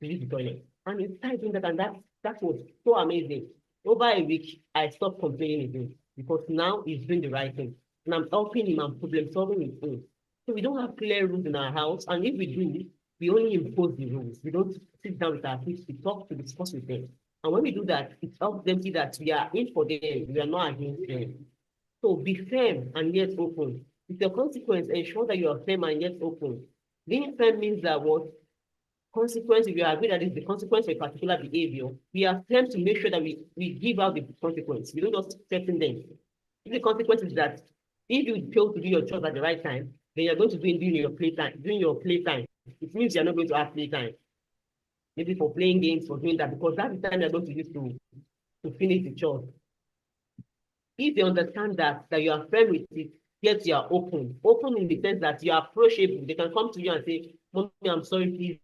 to use the toilet. And we started doing that, and that was so amazing. Over a week, I stopped complaining again because now he's doing the right thing. And I'm helping him and problem solving with him. So we don't have clear rules in our house. And if we do, we only impose the rules. We don't sit down with our kids to talk, to discuss with them. And when we do that, it helps them see that we are in for them, we are not against them. So be firm and yet open. With your consequence, ensure that you are firm and yet open. Being firm means that what? Consequence, if you agree that it's the consequence of a particular behavior, we are firm to make sure that we give out the consequence. We don't just threaten them. If the consequence is that if you fail to do your job at the right time, then you're going to do it during your playtime. It means you're not going to have playtime. Maybe for playing games, for doing that, because that's the time you're going to use to finish the job. If they understand that you are firm with it, yet you are open. Open in the sense that you are approachable. They can come to you and say, Mommy, I'm sorry, please.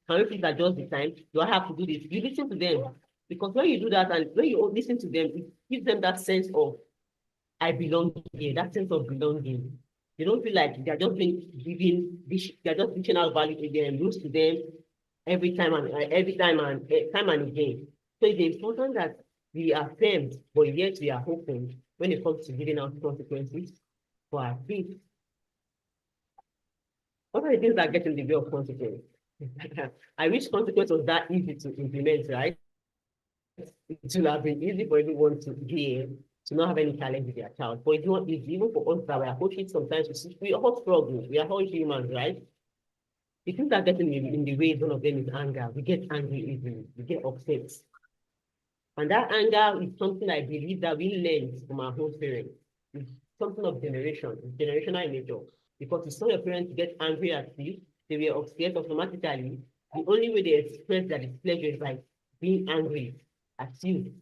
Can you please adjust the time? Do I have to do this? You listen to them. Because when you do that and when you listen to them, it gives them that sense of, I belong here, that sense of belonging. They don't feel like they're just they're just reaching out value to them, rules to them time and again. So it's important that we are firm, but yet we are open when it comes to giving out consequences for our kids. What are the things that get in the way of consequence? I wish consequence was that easy to implement, right? It would have been easy for everyone to not have any challenge with their child. But it's not easy, even for us that we are coaching sometimes. We all struggle. We are all humans, right? The things that get in the way, one of them is anger. We get angry easily. We get upset. And that anger is something I believe that we learned from our own parents. It's something of generational in nature. Because if some of your parents get angry at you, they were upset automatically. The only way they express that displeasure is by being angry at you,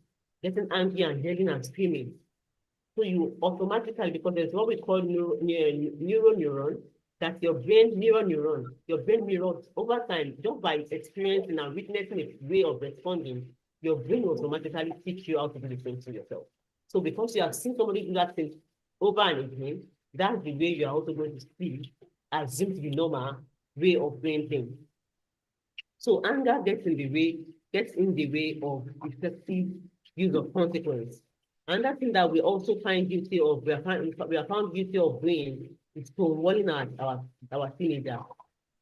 getting angry and yelling and screaming. So you automatically, because there's what we call neuron, that your brain mirrors over time, just by experiencing and witnessing a way of responding, your brain will automatically teach you how to do the same to yourself. So because you have seen somebody do that thing over and again, that's the way you are also going to see, assume to be normal way of doing things. So anger gets in the way of effective use of consequence. Another thing that we also find guilty of, we are found guilty of doing is stonewalling our teenagers.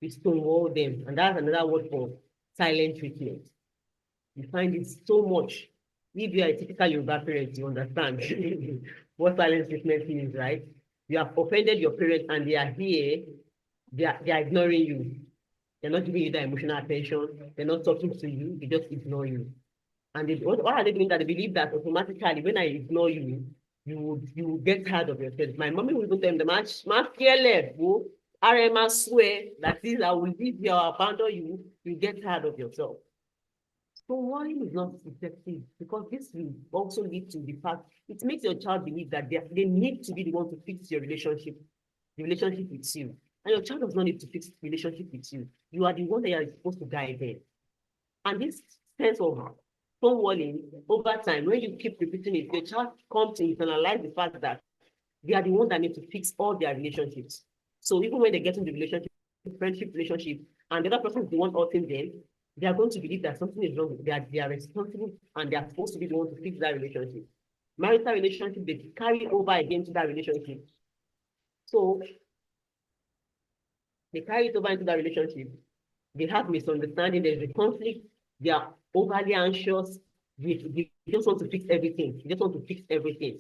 We stonewall them, and that's another word for silent treatment. We find it so much. If you are a typical Yoruba parent, you understand what silent treatment means, right? You have offended your parents and they are here, they are ignoring you. They're not giving you the emotional attention. They're not talking to you. They just ignore you. And what are they doing? That they believe that automatically, when I ignore you, you will get tired of yourself. My mommy will even tell them, the match fearless, RMA swear that is, I will leave you or abandon you. You get tired of yourself. So why is not effective? Because this will also lead to the fact, it makes your child believe that they need to be the one to fix your relationship, the relationship with you. And your child does not need to fix the relationship with you. You are the one that you are supposed to guide them. And this sense of stonewalling over time, when you keep repeating it, your child comes to internalize the fact that they are the ones that need to fix all their relationships. So even when they get into the relationship, friendship relationship, and the other person is the one hurting them, they are going to believe that something is wrong. They are responsible and they are supposed to be the one to fix that relationship. Marital relationship, they carry over again to that relationship. So they carry it over into that relationship. They have misunderstanding, there's a conflict, they are overly anxious, they just want to fix everything. They just want to fix everything.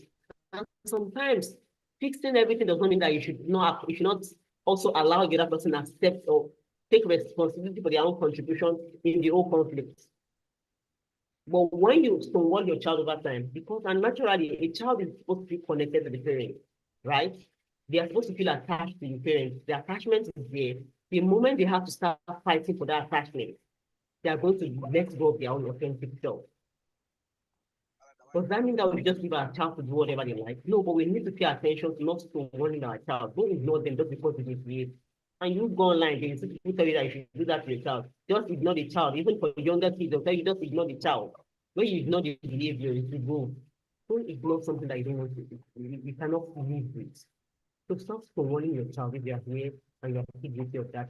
And sometimes fixing everything does not mean that you should not also allow the other person to accept or take responsibility for their own contribution in the whole conflict. But when you stonewall your child over time, because naturally a child is supposed to be connected to the parent, right? They are supposed to feel attached to the parent. The attachment is there. The moment they have to start fighting for that attachment, they are going to let go of their own authentic self. Does that mean that we just give our child to do whatever they like? No, but we need to pay attention to not stonewalling our child. Don't ignore them just because they misbehave. And you go online, they will tell you that you should do that to your child. Just ignore the child. Even for younger kids, they'll tell you just ignore the child. When you ignore the behavior, it will go. Don't ignore something that you don't want to do. You cannot live with. So stop stonewalling your child if they are here and you are guilty of that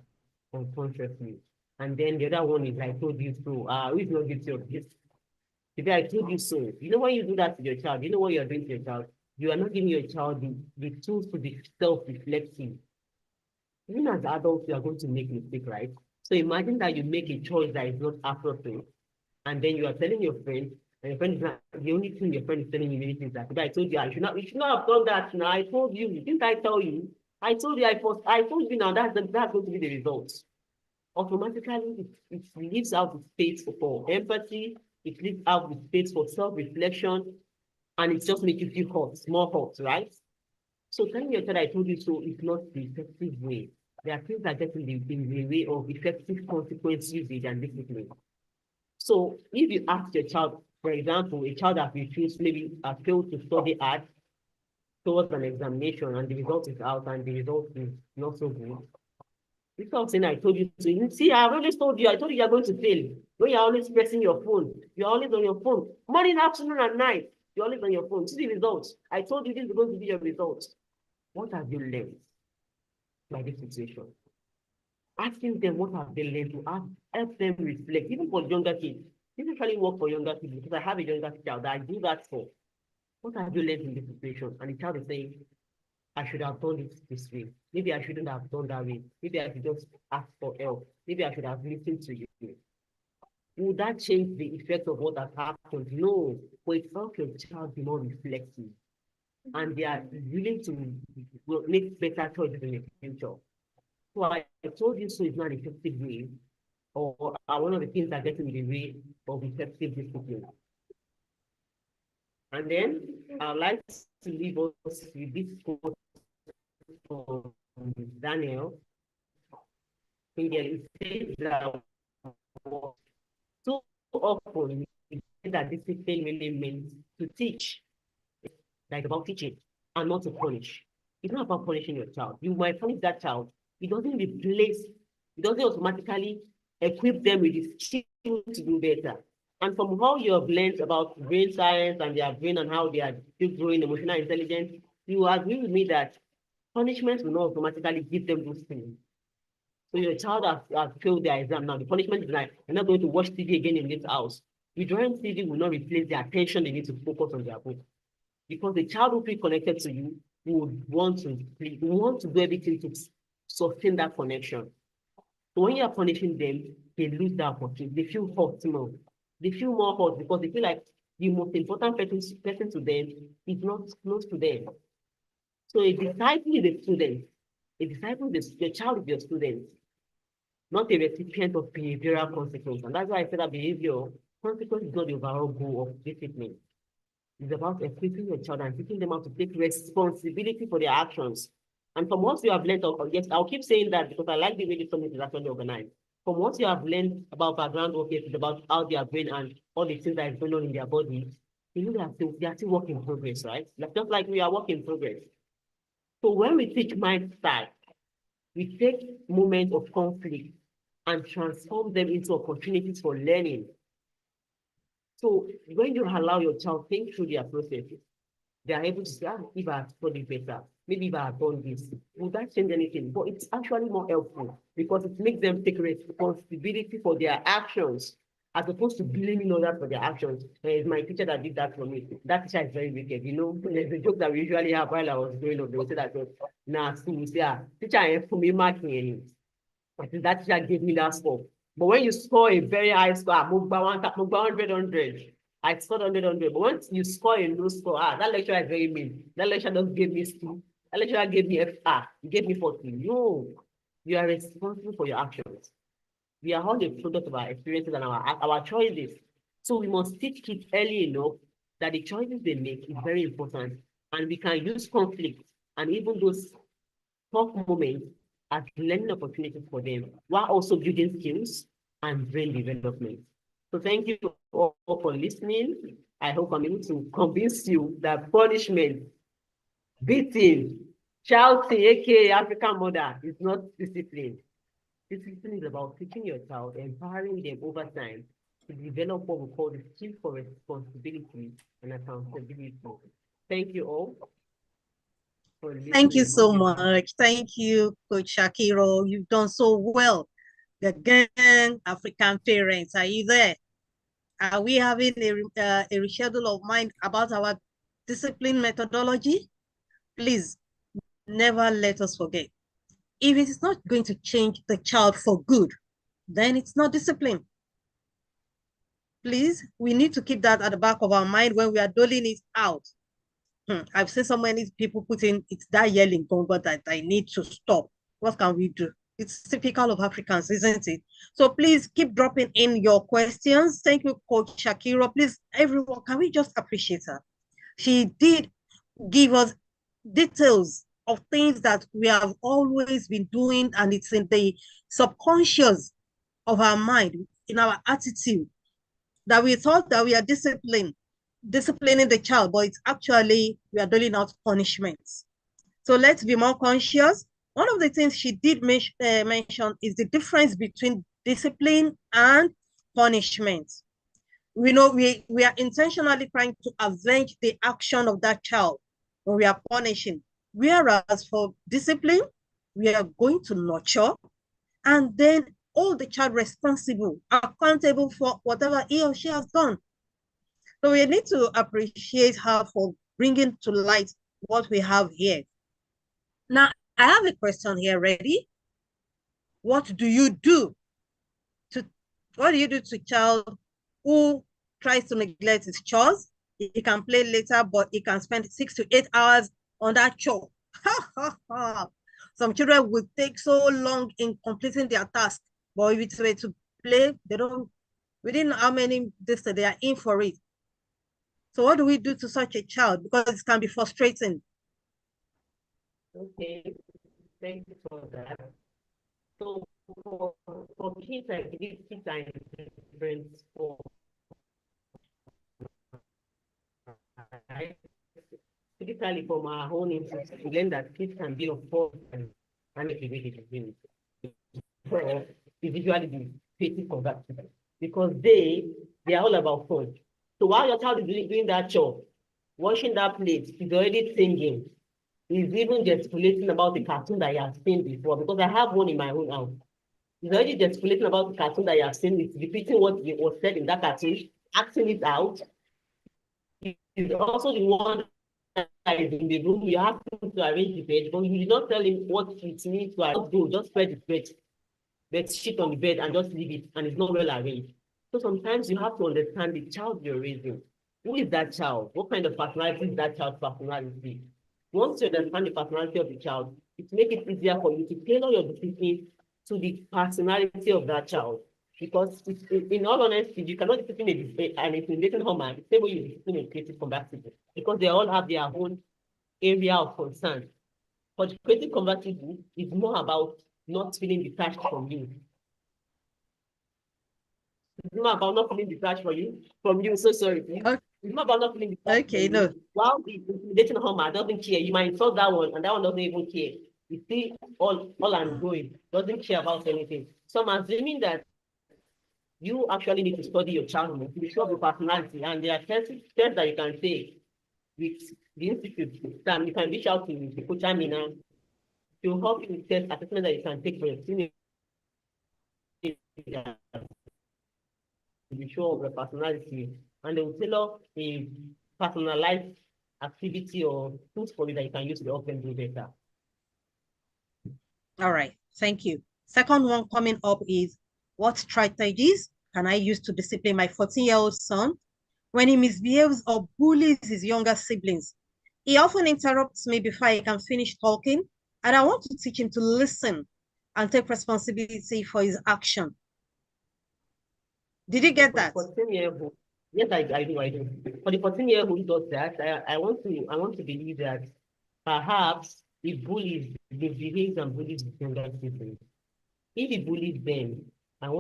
unconsciously. And then the other one is I told you so. Who is not guilty of this? Today I told you so. You know when you do that to your child, you know what you are doing to your child? You are not giving your child the tools to be self-reflective. Even as adults, you are going to make mistakes, right? So imagine that you make a choice that is not appropriate, and then you are telling your friend, and your friend is not, the only thing your friend is telling you is that I told you you should not have done that. Now I told you, didn't I tell you? I told you I told you now that's going to be the result. Automatically, it leaves out the space for empathy, it leaves out the space for self-reflection, and it just makes you feel hot, more hot, right? So telling your child I told you so is not the effective way. There are things that get in the way of effective consequence usage and discipline. So if you ask your child, for example, a child that refused, maybe failed to study hard towards an examination and the result is out and the result is not so good. Instead of saying I told you so, you see, I've always told you, I told you you're going to fail. When you're always pressing your phone, you're always on your phone, morning, afternoon, and night, you're always on your phone. See the results. I told you this is going to be your results. What have you learned by this situation? Asking them what have they learned to help them reflect, even for younger kids. This actually work for younger kids because I have a younger child that I do that for. What have you learned in this situation? And the child is saying, I should have done it this way. Maybe I shouldn't have done that way. Maybe I should just ask for help. Maybe I should have listened to you. Would that change the effect of what has happened? No, but it helps your child be more reflective. And they are willing to make better choices in the future. So I told you so is not an effective way, or are one of the things that get in the way of effective discipline. And then I'd like to leave us with this quote from Daniel. It says that so often we say that discipline really means to teach, like about teaching, and not to punish. It's not about punishing your child. You might punish that child. It doesn't automatically equip them with the skill to do better. And from how you have learned about brain science and their brain and how they are still growing emotional intelligence, you agree with me that punishment will not automatically give them those things. So your child has failed their exam now. The punishment is like, you're not going to watch TV again in this house. Withdrawing TV will not replace the attention they need to focus on their book. Because the child who feels connected to you would want to do everything to sustain that connection. So when you are punishing them, they lose that opportunity. They feel hurt more. They feel more hurt because they feel like the most important person to them is not close to them. So a disciple is a student. A disciple is the child is your student, not a recipient of behavioral consequence. And that's why I said that behavior consequence is not the overall goal of discipline. It's about equipping your child and teaching them how to take responsibility for their actions. And from what you have learned, yes, I'll keep saying that because I like the way the summit is actually organized. From what you have learned about background work, it's about how their brain and all the things that is going on in their body, you know that they are still work in progress, right? Just like we are work in progress. So when we teach mindset, we take moments of conflict and transform them into opportunities for learning. So when you allow your child think through their processes, they are able to say, if I had studied better, maybe if I had done this, would that change anything? But it's actually more helpful because it makes them take responsibility for their actions as opposed to blaming others for their actions. It's my teacher that did that for me. That teacher is very wicked. You know, there's a joke that we usually have while I was growing up. They would say that, nah, school, we say, teacher, for me, marking. That teacher gave me that score. But when you score a very high score, I scored 100. But once you score a low score, that lecturer is very mean. That lecturer just gave me school. That lecturer gave me FR. He gave me 40. No, you are responsible for your actions. We are all a product of our experiences and our choices. So we must teach kids early enough that the choices they make is very important. And we can use conflict and even those tough moments as learning opportunities for them, while also building skills and brain development. So thank you all for listening. I hope I'm able to convince you that punishment, beating, shouting, aka African mother, is not discipline. Discipline is about teaching your child, empowering them over time to develop what we call the skill for responsibility and accountability. Thank you all. Thank you so much. Thank you, Coach Shakiro. You've done so well. The gang African parents, are you there? Are we having a reschedule of mind about our discipline methodology? Please, never let us forget. If it is not going to change the child for good, then it's not discipline. Please, we need to keep that at the back of our mind when we are doling it out. I've seen so many people put in, it's that yelling Congo that I need to stop. What can we do? It's typical of Africans, isn't it? So please keep dropping in your questions. Thank you, Coach Shakiro. Please, everyone, can we just appreciate her? She did give us details of things that we have always been doing, and it's in the subconscious of our mind, in our attitude, that we thought that we are disciplining the child, but it's actually, we are doling out punishments. So let's be more conscious. One of the things she did mention is the difference between discipline and punishment. We know we are intentionally trying to avenge the action of that child when we are punishing. Whereas for discipline, we are going to nurture and then hold the child responsible, accountable for whatever he or she has done. So we need to appreciate her for bringing to light what we have here. Now, I have a question here ready. What do you do to a child who tries to neglect his chores? He can play later, but he can spend 6 to 8 hours on that chore. Some children would take so long in completing their task, but if it's way to play, we didn't know how many days they are in for it. So what do we do to such a child? Because it can be frustrating. Okay, thank you for that. So for kids, I believe kids are in different sports. Typically, from our own interest, we learn that kids can be of force and manipulated in it's usually the creative conversion because they are all about fun. So while your child is doing that chore, washing that plate, he's already singing. He's even gesticulating about the cartoon that he has seen before, because I have one in my own house. He's already gesticulating about the cartoon that you have seen. It's repeating what was said in that cartoon, acting it out. He's also the one that is in the room. You have to arrange the bed, but you did not tell him what it means to do. Just spread the bed sheet on the bed and just leave it, and it's not well arranged. So sometimes you have to understand the child you're raising. Who is that child? What kind of personality is that child's personality? Once you understand the personality of the child, it makes it easier for you to tailor your discipline to the personality of that child. Because in all honesty, you cannot discipline an intimidating human the same way you discipline a creative combative, because they all have their own area of concern. But creative combative is more about not feeling detached from you. It's not about not feeling detached from you. So sorry. Okay. It's not about not feeling detached. Okay, no. While the intimidating homer doesn't care, you might insult that one, and that one doesn't even care. You see all I'm going, doesn't care about anything. So I'm assuming that you actually need to study your child to be sure of the personality, and there are tests that you can take with the institute, Sam, you can reach out to Coach Amina to help you with test assessment that you can take for your teenager to be sure of the personality, and they will tailor a personalized activity or tools for you that you can use to help them do better. All right, thank you. Second one coming up is, what strategies can I use to discipline my 14-year-old son when he misbehaves or bullies his younger siblings? He often interrupts me before I can finish talking, and I want to teach him to listen and take responsibility for his action. Did you get that? 14-year-old, yes, I do. For the 14-year-old who does that, I want to believe that perhaps he bullies, misbehaves and bullies his younger siblings. If he bullies them, I don't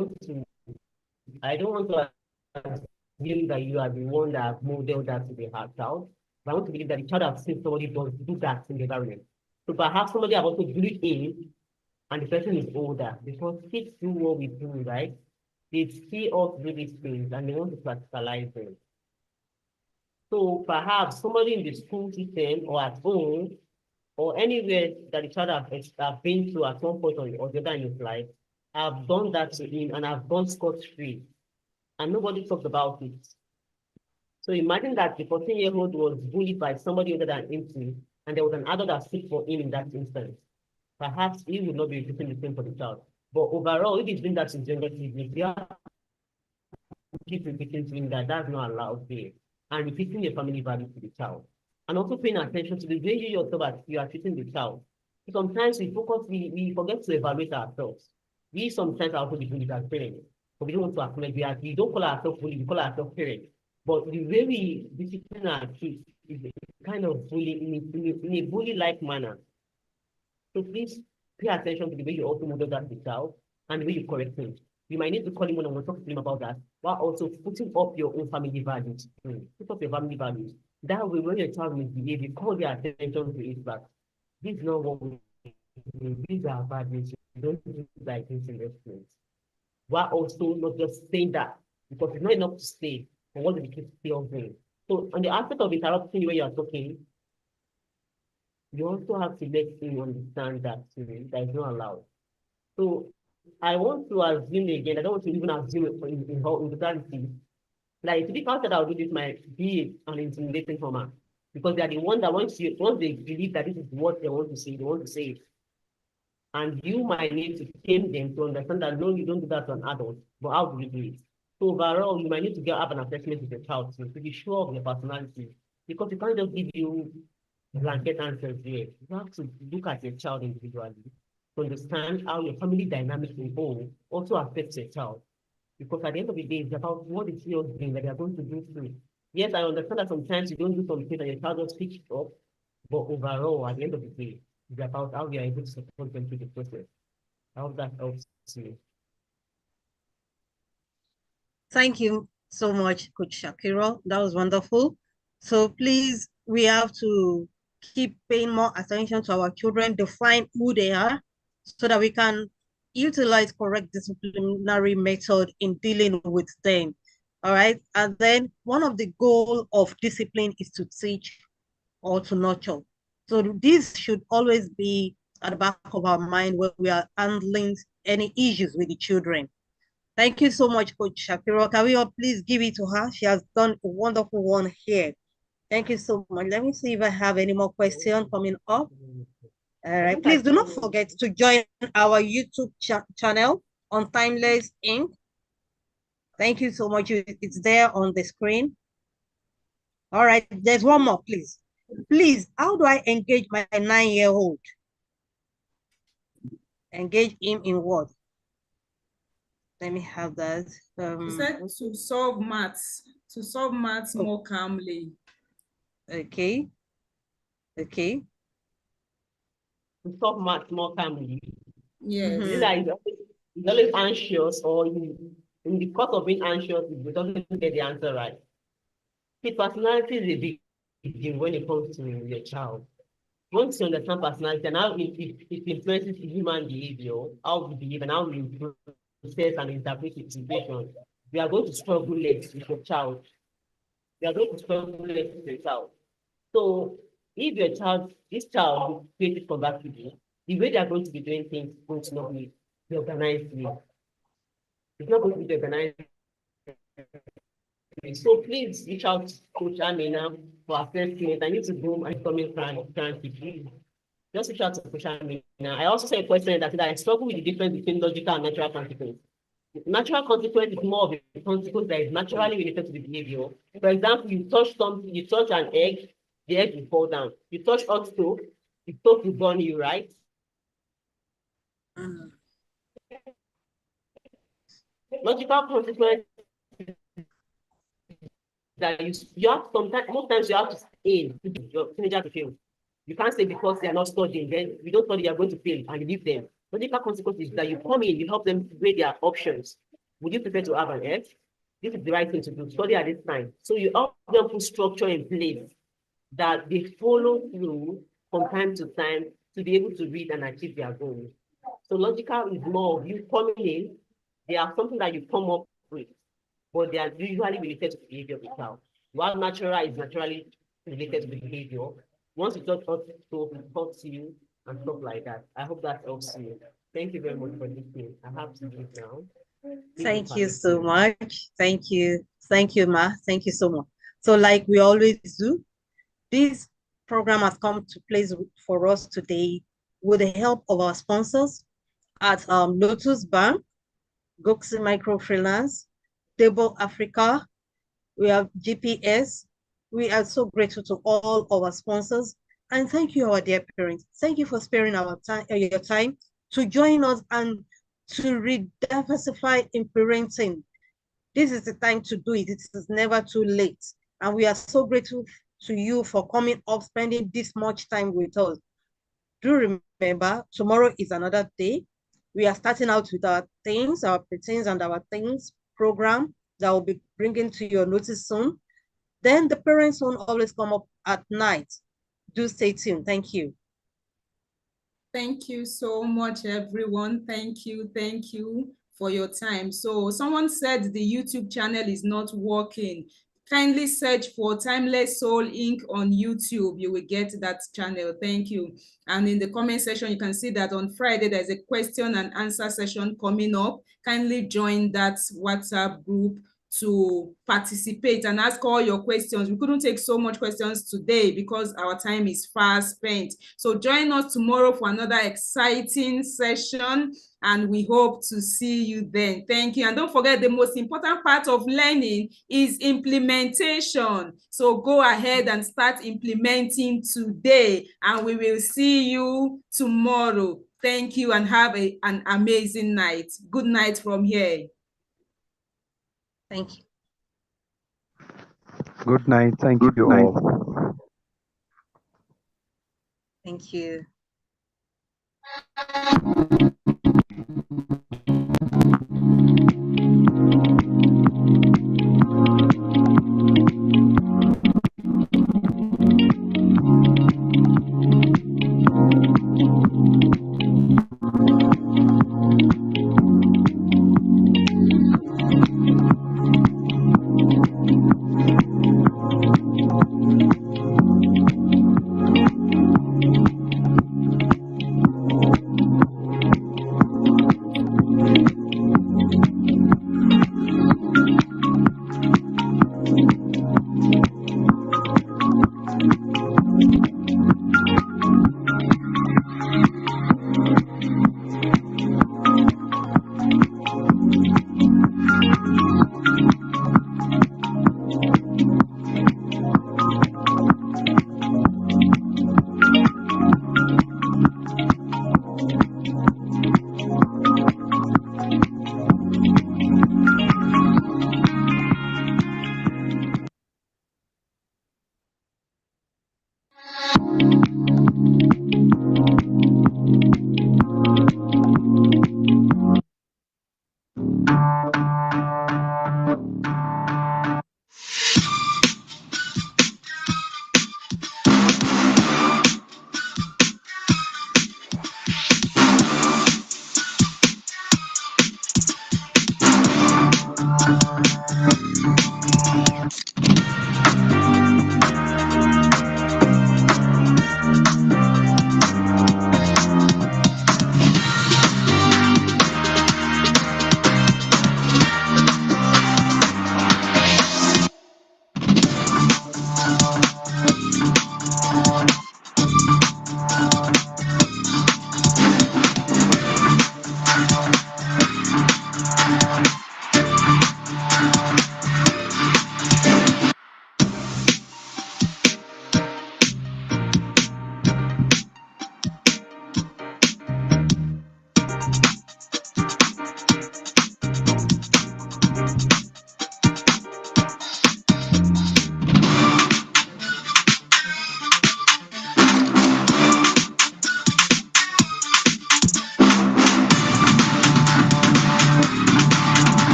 want to assume that you are the one that modeled that to the child, but I want to believe that the child has seen somebody do that in the environment. So perhaps somebody has also bullied him, and the person is older, because kids do what we do, right? They see us do these things and they want to practicalize them. So perhaps somebody in the school system or at home or anywhere that the child have been to at one point or the other in his life, have done that to him and have gone scot-free, and nobody talks about it. So imagine that the 14-year-old was bullied by somebody other than him, and there was an adult that stood for him in that instance. Perhaps he would not be repeating the same for the child. But overall, if he's doing that in younger siblings, you have to keep repeating to him that that's not allowed there, and repeating your family values to the child. And also paying attention to the way you yourself you are treating the child. Sometimes we forget to evaluate ourselves. We sometimes are also bullied as parents, but we don't want to acknowledge we don't call ourselves bullied, we call ourselves parents. But the way we discipline our kids is a kind of bullying in a bully-like manner. So please pay attention to the way you also model that to the child and the way you correct him. You might need to call him when we'll talk to him about that, while also putting up your own family values. Put up your family values. That way, when your child misbehaves, you call their attention to it back. This is not what we do. These are values. You don't do like this in restaurants. While also not just saying that, because it's not enough to say, but what do the kids still doing? So on the aspect of interrupting when you are talking, you also have to let him understand that that is not allowed. So I want to assume again, I don't want to even assume it in totality. Like, to be counted out, this might be an intimidating format, because they are the one that once they believe that this is what they want to say, it. And you might need to tame them to understand that no, you don't do that to an adult, but how do you do it? So overall, you might need to have an assessment with your child to be sure of their personality, because you can't just give you blanket answers there. You have to look at your child individually to understand how your family dynamics in whole also affects your child. Because at the end of the day, it's about what is your dream that they are going to do through. Yes, I understand that sometimes you don't do something that your child just picks up, but overall, at the end of the day, it's about how we are able to support them through the process. I hope that helps you. Thank you so much, Coach Shakiro. That was wonderful. So please, we have to keep paying more attention to our children, define who they are, so that we can utilize correct disciplinary method in dealing with them. All right. And then one of the goals of discipline is to teach or to nurture. So this should always be at the back of our mind when we are handling any issues with the children. Thank you so much, Coach Shakiro. Can we all please give it to her? She has done a wonderful one here. Thank you so much. Let me see if I have any more questions coming up. All right. Please do not forget to join our YouTube channel on Timeless Inc. Thank you so much. It's there on the screen. All right. There's one more, please. Please, how do I engage my 9-year-old? Engage him in what? Let me have that. He said to solve maths more calmly. Okay. Okay. To solve maths more calmly. Yes. He's always anxious, or in the course of being anxious, he doesn't get the answer right. See, personality is a big deal when it comes to your child. Once you understand personality and how it influences human behavior, how we behave and how we process and interpret the situation, we are going to struggle less with your child. We are going to struggle less with your child. So if this child is created conservatively, the way they are going to be doing things is going to not be the organized way. It's not going to be the organized way. So please reach out to Coach Amina for assessment. I need to do my coming please. Just reach out to Coach Amina. I also said a question that I struggle with the difference between logical and natural consequence. Natural consequence is more of a consequence that is naturally related to the behavior. For example, you touch something, you touch an egg, the egg will fall down. You touch hot stove, the stove will burn you, right? Logical consequence that you have sometimes, most times you have to aim your teenager to fail. You can't say because they are not studying, then you don't study, you are going to fail and you leave them. Logical consequence is that you come in, you help them weigh their options. Would you prefer to have an F? This is the right thing to do. Study at this time. So you help them put structure in place that they follow through from time to time to be able to read and achieve their goals. So logical is more of you coming in, they are something that you come up with, but they are usually related to the behavior of the child. While natural is naturally related to the behavior. Once you touch hot stove, it hurts you and stuff like that. I hope that helps you. Thank you very much for listening. I have to leave now. Thank you so much. Thank you. Thank you, Ma. Thank you so much. So like we always do, this program has come to place for us today with the help of our sponsors at Lotus Bank, Goxi Microfinance, Table Africa, we have GPS. We are so grateful to all our sponsors. And thank you, our dear parents. Thank you for sparing our time, your time to join us and to diversify in parenting. This is the time to do it. It is never too late. And we are so grateful to you for coming up, spending this much time with us. Do remember, tomorrow is another day. We are starting out with our things, our preteens and our things program that will be bringing to your notice soon. Then the parents won't always come up at night. Do stay tuned. Thank you. Thank you so much, everyone. Thank you for your time. So someone said the YouTube channel is not working. Kindly search for Timeless Soul Inc. on YouTube. You will get that channel. Thank you. And in the comment section, you can see that on Friday, there's a question and answer session coming up. Kindly join that WhatsApp group to participate and ask all your questions. We couldn't take so much questions today because our time is fast spent. So join us tomorrow for another exciting session, and we hope to see you then. Thank you. And don't forget, the most important part of learning is implementation. So go ahead and start implementing today, and we will see you tomorrow. Thank you and have an amazing night. Good night from here. Thank you. Good night. Thank you all. Thank you.